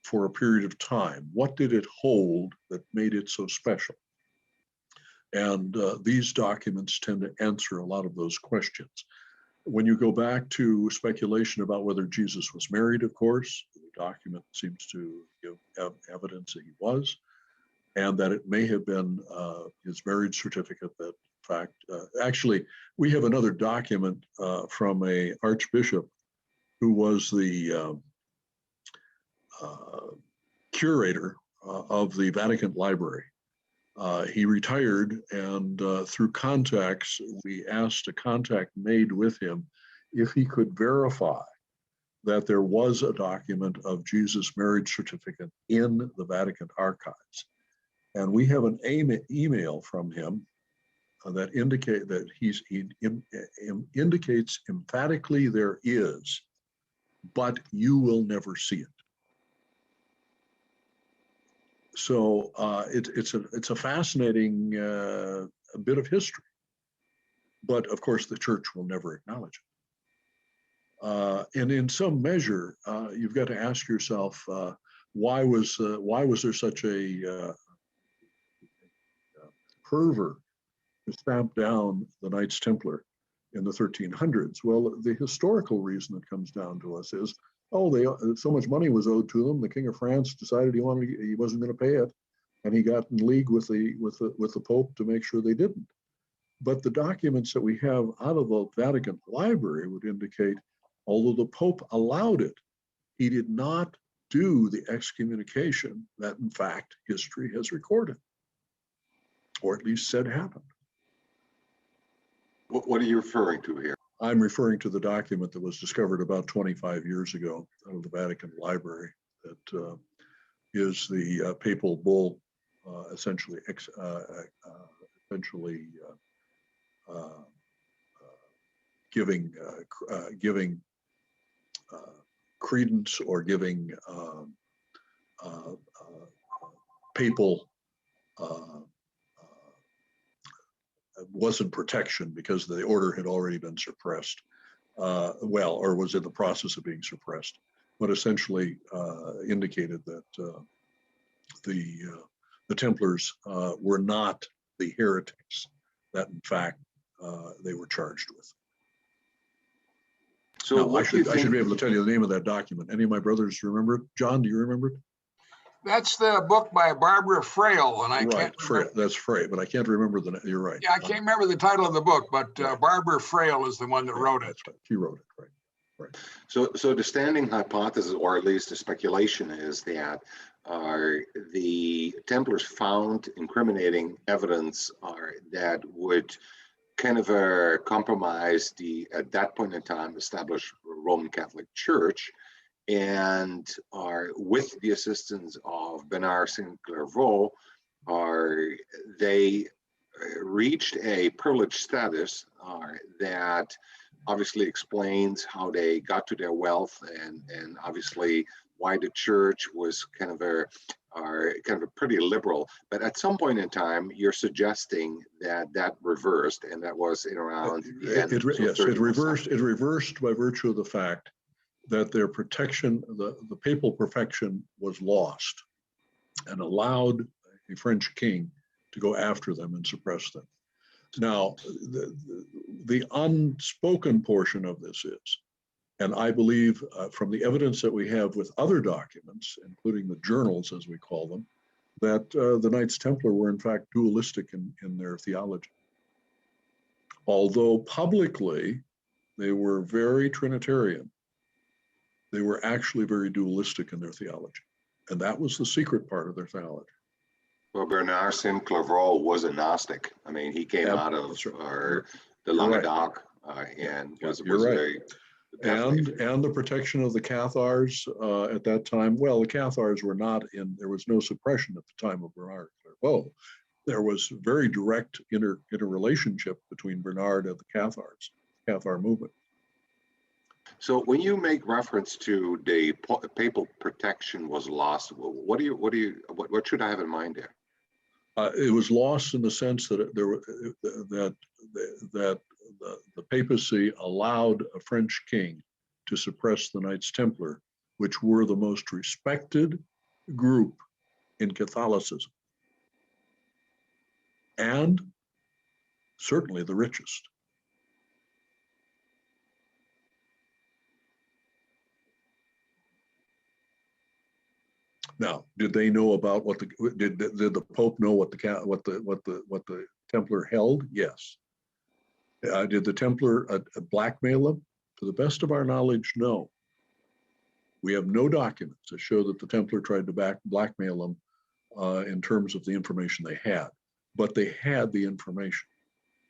for a period of time? What did it hold that made it so special? And these documents tend to answer a lot of those questions. When you go back to speculation about whether Jesus was married, of course, the document seems to give evidence that he was, and that it may have been his marriage certificate that, in fact, actually, we have another document from an archbishop who was the curator of the Vatican Library. He retired, and through contacts, we asked a contact made with him if he could verify that there was a document of Jesus' marriage certificate in the Vatican archives. And we have an email from him that indicates emphatically there is, but you will never see it. So it's a fascinating bit of history, but of course the church will never acknowledge it. And in some measure, you've got to ask yourself, why was there such a fervor to stamp down the Knights Templar in the 1300s? Well, the historical reason that comes down to us is, so much money was owed to them. The King of France decided he wasn't going to pay it, and he got in league with the Pope to make sure they didn't. But the documents that we have out of the Vatican Library would indicate, although the Pope allowed it, he did not do the excommunication that, in fact, history has recorded, or at least said happened. What are you referring to here? I'm referring to the document that was discovered about 25 years ago out of the Vatican Library that is the papal bull, essentially giving credence or giving papal wasn't protection because the order had already been suppressed, or was in the process of being suppressed, but essentially indicated that the Templars were not the heretics that, in fact, they were charged with. So now, I should be able to tell you the name of that document. Any of my brothers remember it? John, do you remember it? That's the book by Barbara Frail, and I can't remember. That's Frail, but I can't remember the name. You're right. Yeah, I can't remember the title of the book, but Barbara Frail is the one that wrote it. Right. She wrote it, right. So the standing hypothesis, or at least the speculation, is that the Templars found incriminating evidence that would kind of compromise the, at that point in time, established Roman Catholic Church, and are with the assistance of Bernard St. Clairvaux, they reached a privileged status that obviously explains how they got to their wealth, and obviously why the church was kind of a pretty liberal. But at some point in time, you're suggesting that reversed, and that was in around the end. Yes, it reversed by virtue of the fact that their protection, the papal perfection, was lost, and allowed a French king to go after them and suppress them. Now, the unspoken portion of this is, and I believe from the evidence that we have with other documents, including the journals, as we call them, that the Knights Templar were in fact dualistic in their theology. Although publicly they were very Trinitarian, they were actually very dualistic in their theology. And that was the secret part of their theology. Well, Bernard St. Clairvaux was a Gnostic. I mean, he came out of the Languedoc and was right. And the protection of the Cathars at that time. Well, the Cathars were not in, there was no suppression at the time of Bernard Clairvaux. There was very direct interrelationship between Bernard and the Cathar movement. So when you make reference to the papal protection was lost, what should I have in mind there? It was lost in the sense that the papacy allowed a French king to suppress the Knights Templar, which were the most respected group in Catholicism, and certainly the richest. Now, did they know about what did the Pope know what the Templar held? Yes. Did the Templar blackmail them? To the best of our knowledge, no. We have no documents that show that the Templar tried to blackmail them in terms of the information they had, but they had the information.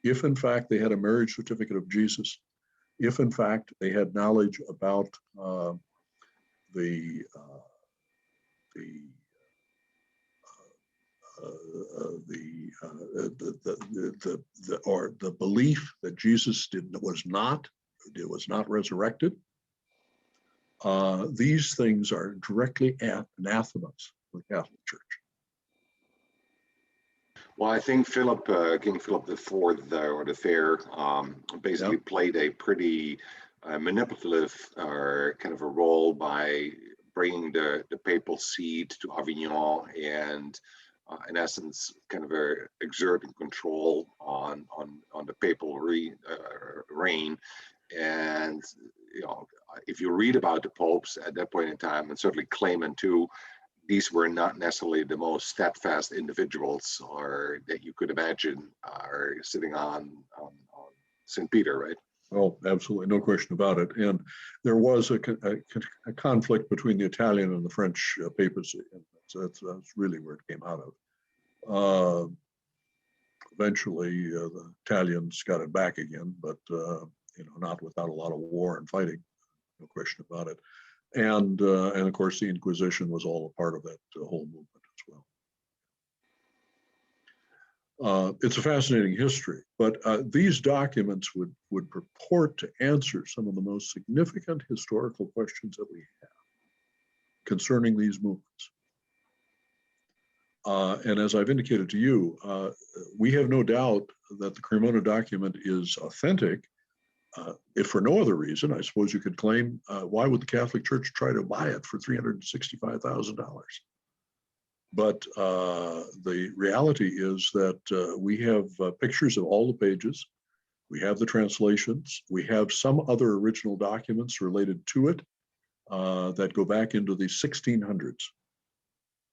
If in fact they had a marriage certificate of Jesus, if in fact they had knowledge about the belief that Jesus was not resurrected. These things are directly anathemas for the Catholic Church. Well, I think King Philip IV, or the Fair, basically played a pretty manipulative kind of a role by bringing the papal seat to Avignon and, in essence, kind of exerting control on the papal reign. And if you read about the popes at that point in time, and certainly Clement too, these were not necessarily the most steadfast individuals or that you could imagine are sitting on St. Peter, right? Oh, absolutely, no question about it. And there was a conflict between the Italian and the French papacy, and that's really where it came out of. Eventually, the Italians got it back again, but not without a lot of war and fighting, no question about it. And of course, the Inquisition was all a part of that whole movement as well. It's a fascinating history, but these documents would purport to answer some of the most significant historical questions that we have concerning these movements. And as I've indicated to you, we have no doubt that the Cremona document is authentic. If for no other reason, I suppose you could claim, why would the Catholic Church try to buy it for $365,000? But the reality is that we have pictures of all the pages. We have the translations. We have some other original documents related to it that go back into the 1600s.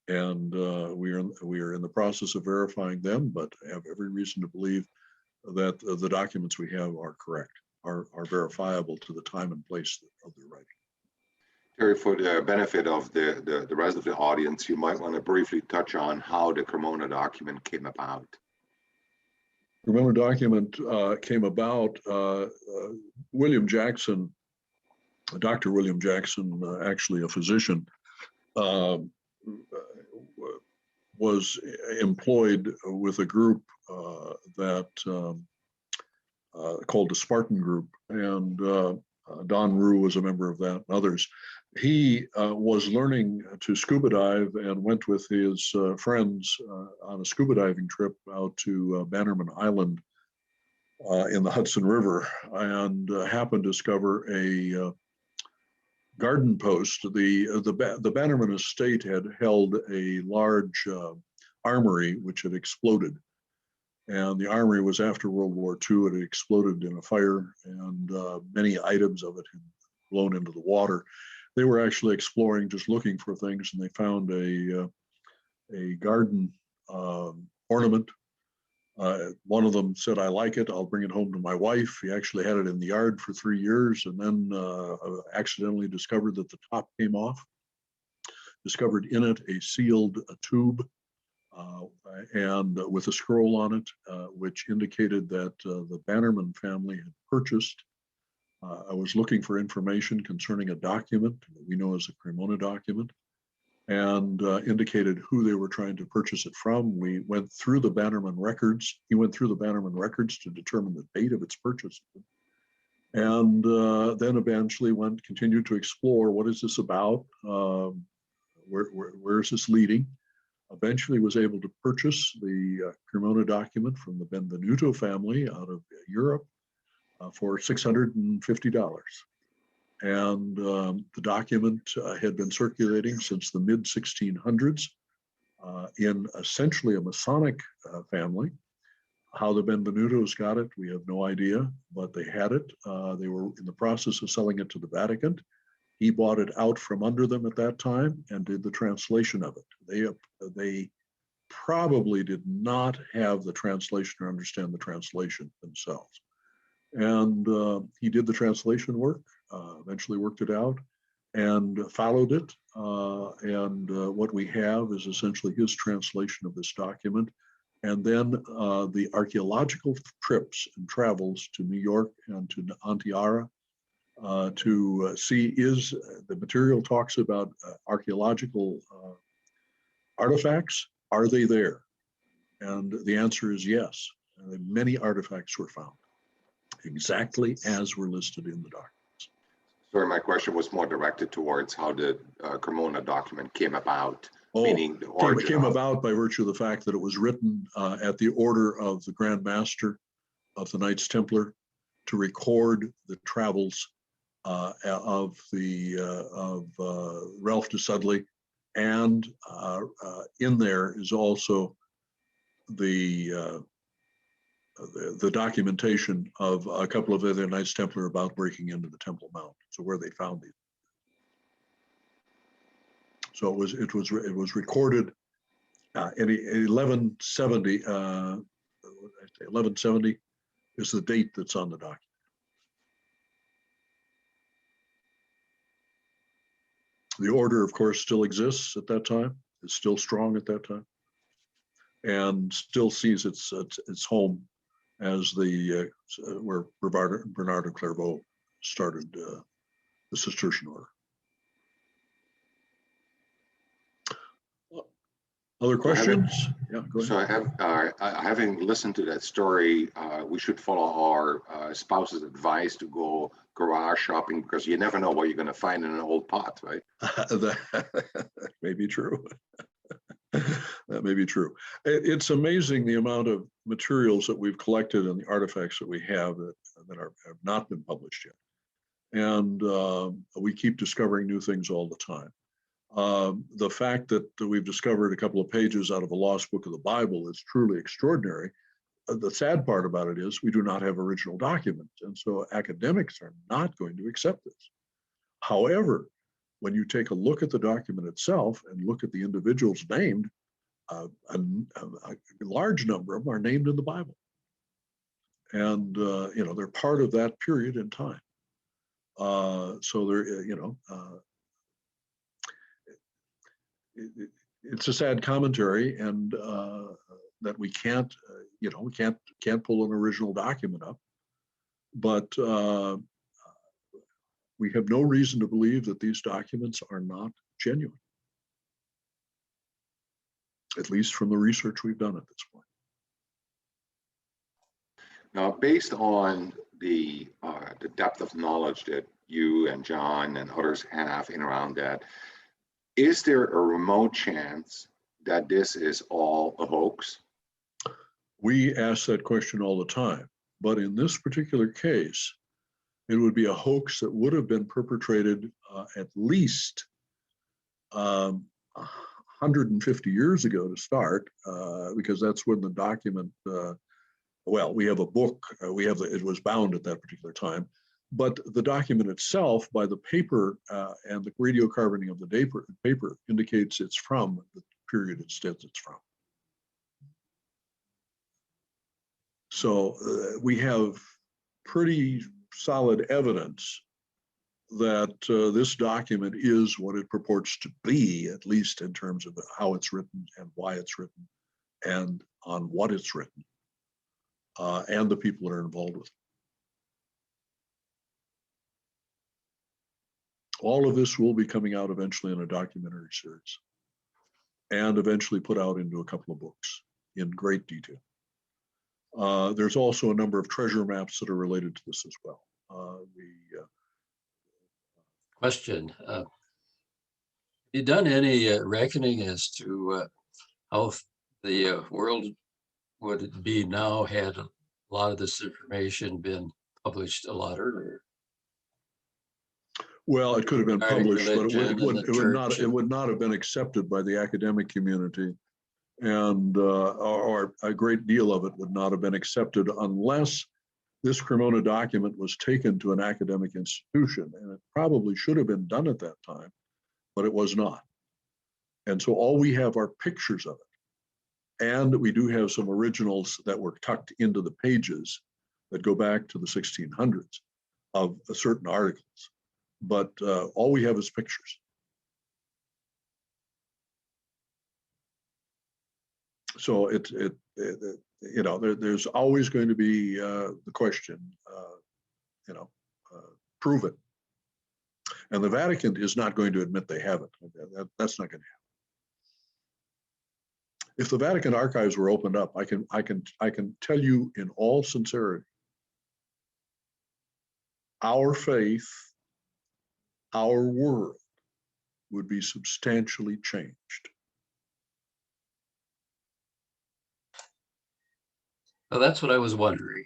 And we are in the process of verifying them, but have every reason to believe that the documents we have are correct, are verifiable to the time and place of their writing. Terry, for the benefit of the rest of the audience, you might want to briefly touch on how the Cremona document came about. The Cremona document came about, William Jackson Dr. William Jackson, actually a physician, was employed with a group that called the Spartan Group, and Don Rue was a member of that, and others. He was learning to scuba dive and went with his friends on a scuba diving trip out to Bannerman Island in the Hudson River, and happened to discover a garden post. The Bannerman estate had held a large armory which had exploded. And the armory was after World War II. It had exploded in a fire, and many items of it had blown into the water. They were actually exploring, just looking for things, and they found a garden ornament. One of them said, "I like it. I'll bring it home to my wife." He actually had it in the yard for 3 years, and then accidentally discovered that the top came off. Discovered in it a sealed tube, and with a scroll on it, which indicated that the Bannerman family had purchased. I was looking for information concerning a document that we know as a Cremona document, and indicated who they were trying to purchase it from. We went through the Bannerman records. He went through the Bannerman records to determine the date of its purchase. And then eventually continued to explore, what is this about? Where is this leading? Eventually was able to purchase the Cremona document from the Benvenuto family out of Europe for $650. And the document had been circulating since the mid-1600s in essentially a Masonic family. How the Benvenutos got it, we have no idea, but they had it. They were in the process of selling it to the Vatican. He bought it out from under them at that time and did the translation of it. They probably did not have the translation or understand the translation themselves. And he did the translation work, eventually worked it out and followed it. And what we have is essentially his translation of this document. And then the archaeological trips and travels to New York and to Antiara to see, is the material talks about archaeological artifacts. Are they there? And the answer is yes. And many artifacts were found exactly as were listed in the documents. Sorry, my question was more directed towards how the Cremona document came about. Meaning the origin It came about by virtue of the fact that it was written at the order of the Grand Master of the Knights Templar to record the travels of Ralph de Sudley, and in there is also the documentation of a couple of other Knights Templar about breaking into the Temple Mount, so where they found these. So it was recorded in 1170. 1170 is the date that's on the document. The order, of course, still exists at that time. It's still strong at that time, and still sees its home as the where Bernard of Clairvaux started the Cistercian order. Other questions? Yeah, go ahead. So having listened to that story, we should follow our spouse's advice to go garage shopping, because you never know what you're going to find in an old pot, right? That may be true. That may be true. It's amazing the amount of materials that we've collected and the artifacts that we have that have not been published yet. And we keep discovering new things all the time. The fact that we've discovered a couple of pages out of a lost book of the Bible is truly extraordinary. The sad part about it is we do not have original documents, and so academics are not going to accept this. However, when you take a look at the document itself and look at the individuals named, a large number of them are named in the Bible. And, they're part of that period in time. So they're, it's a sad commentary, and that we can't, we can't pull an original document up. But we have no reason to believe that these documents are not genuine, at least from the research we've done at this point. Now, based on the depth of knowledge that you and John and others have in around that, is there a remote chance that this is all a hoax? We ask that question all the time, but in this particular case, it would be a hoax that would have been perpetrated at least 150 years ago to start, because that's when the document, well, we have a book, it was bound at that particular time, but the document itself, by the paper and the radiocarboning of the paper, indicates it's from the period it says it's from. So we have pretty solid evidence that this document is what it purports to be, at least in terms of how it's written and why it's written and on what it's written, and the people that are involved with it. All of this will be coming out eventually in a documentary series and eventually put out into a couple of books in great detail. There's also a number of treasure maps that are related to this as well. Question. Have you done any reckoning as to how the world would be now had a lot of this information been published a lot earlier? Well, it could have been published, but it would not have been accepted by the academic community, and or a great deal of it would not have been accepted unless this Cremona document was taken to an academic institution, and it probably should have been done at that time, but it was not. And so all we have are pictures of it. And we do have some originals that were tucked into the pages that go back to the 1600s of certain articles. But all we have is pictures. So you know, there's always going to be the question, you know, prove it. And the Vatican is not going to admit they haven't. That's not going to happen. If the Vatican archives were opened up, I can tell you in all sincerity, our faith, our world would be substantially changed. Well, that's what I was wondering.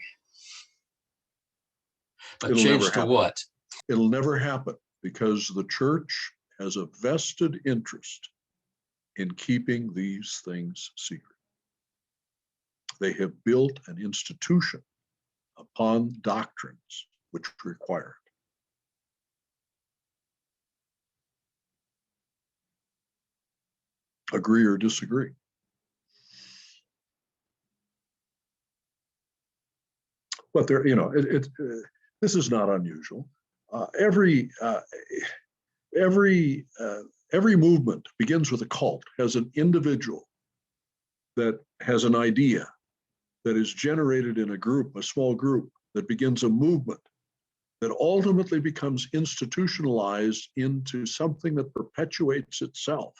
But It'll change never to happen. what? It'll never happen because the church has a vested interest in keeping these things secret. They have built an institution upon doctrines which require it. Agree or disagree? But there, you know, this is not unusual. Every movement begins with a cult, has an individual that has an idea that is generated in a group, a small group, that begins a movement that ultimately becomes institutionalized into something that perpetuates itself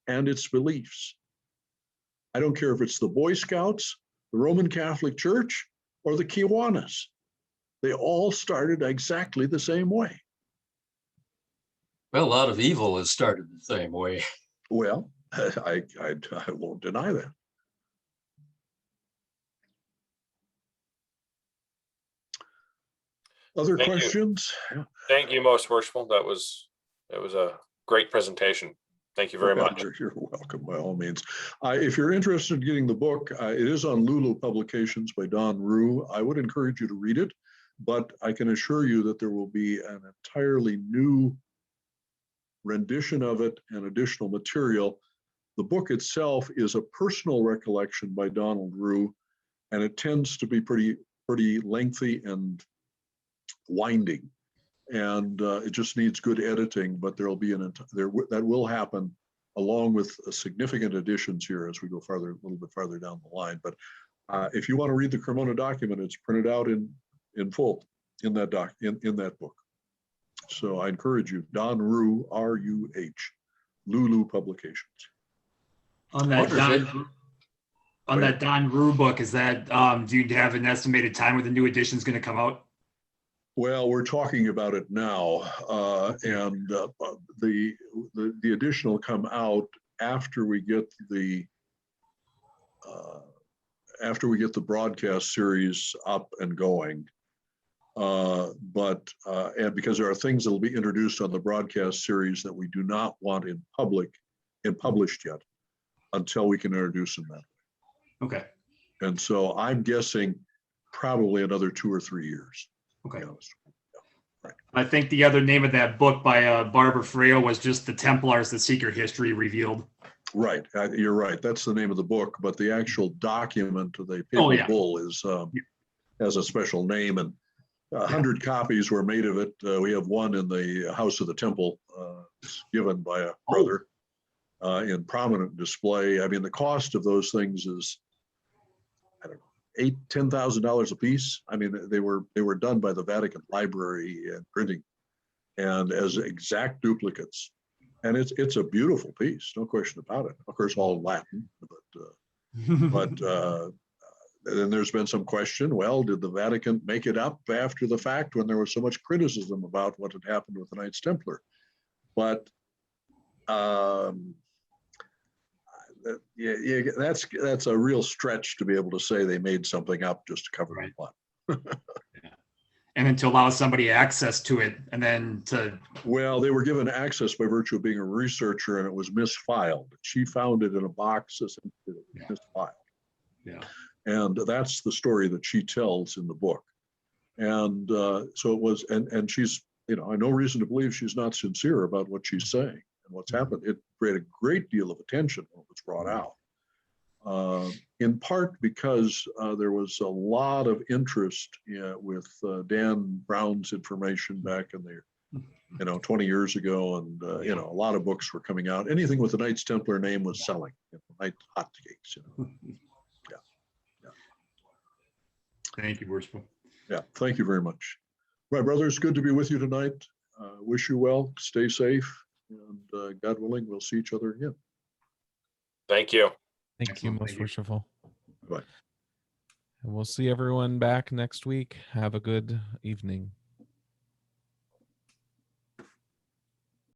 and its beliefs. I don't care if it's the Boy Scouts, the Roman Catholic Church, or the Kiwanis. They all started exactly the same way. Well, a lot of evil has started the same way. Well, I won't deny that. Other Thank you. questions? Thank you, Most Worshipful. That was a great presentation. Thank you very much. You're welcome, by all means. If you're interested in getting the book, it is on Lulu Publications by Don Rue. I would encourage you to read it, but I can assure you that there will be an entirely new rendition of it and additional material. The book itself is a personal recollection by Donald Rue, and it tends to be pretty lengthy and winding. And it just needs good editing, but there'll be that will happen along with significant additions here as we go a little bit farther down the line. But if you want to read the Cremona document, it's printed out in full in that book. So I encourage you, Don Rue, R-U-H, Lulu Publications. On that Wonderful. Don Rue book, is that do you have an estimated time when the new edition is going to come out? Well, we're talking about it now, and the edition will come out after we get the broadcast series up and going. And because there are things that will be introduced on the broadcast series that we do not want published yet until we can introduce them that way. Okay. And so I'm guessing probably another 2 or 3 years. Okay. To be honest. Yeah, right. I think the other name of that book by Barbara Freo was just The Templars, The Secret History Revealed. Right. You're right. That's the name of the book, but the actual document, the papal bull, is has a special name, and 100 copies were made of it. We have one in the House of the Temple, given by a brother in prominent display. I mean, the cost of those things is, I don't know, $10,000 a piece. I mean, they were done by the Vatican Library and Printing, and as exact duplicates. And it's a beautiful piece, no question about it. Of course, all in Latin, but then there's been some question, well, did the Vatican make it up after the fact when there was so much criticism about what had happened with the Knights Templar? But that's a real stretch to be able to say they made something up just to cover the plot. And then to allow somebody access to it, and then to... Well, they were given access by virtue of being a researcher, and it was misfiled. She found it in a box, essentially, misfiled. Yeah. And that's the story that she tells in the book. And so it was, and she's, I have no reason to believe she's not sincere about what she's saying and what's happened. It created a great deal of attention when it was brought out. In part because there was a lot of interest with Dan Brown's information back in the 20 years ago, and a lot of books were coming out. Anything with the Knights Templar name was selling. Knight hotcakes. Yeah. Thank you, Worshipful. Yeah, thank you very much. My brother, it's good to be with you tonight. Wish you well. Stay safe, and God willing, we'll see each other again. Thank you. Thank Excellent. you, most Thank you. worshipful. Bye. And we'll see everyone back next week. Have a good evening.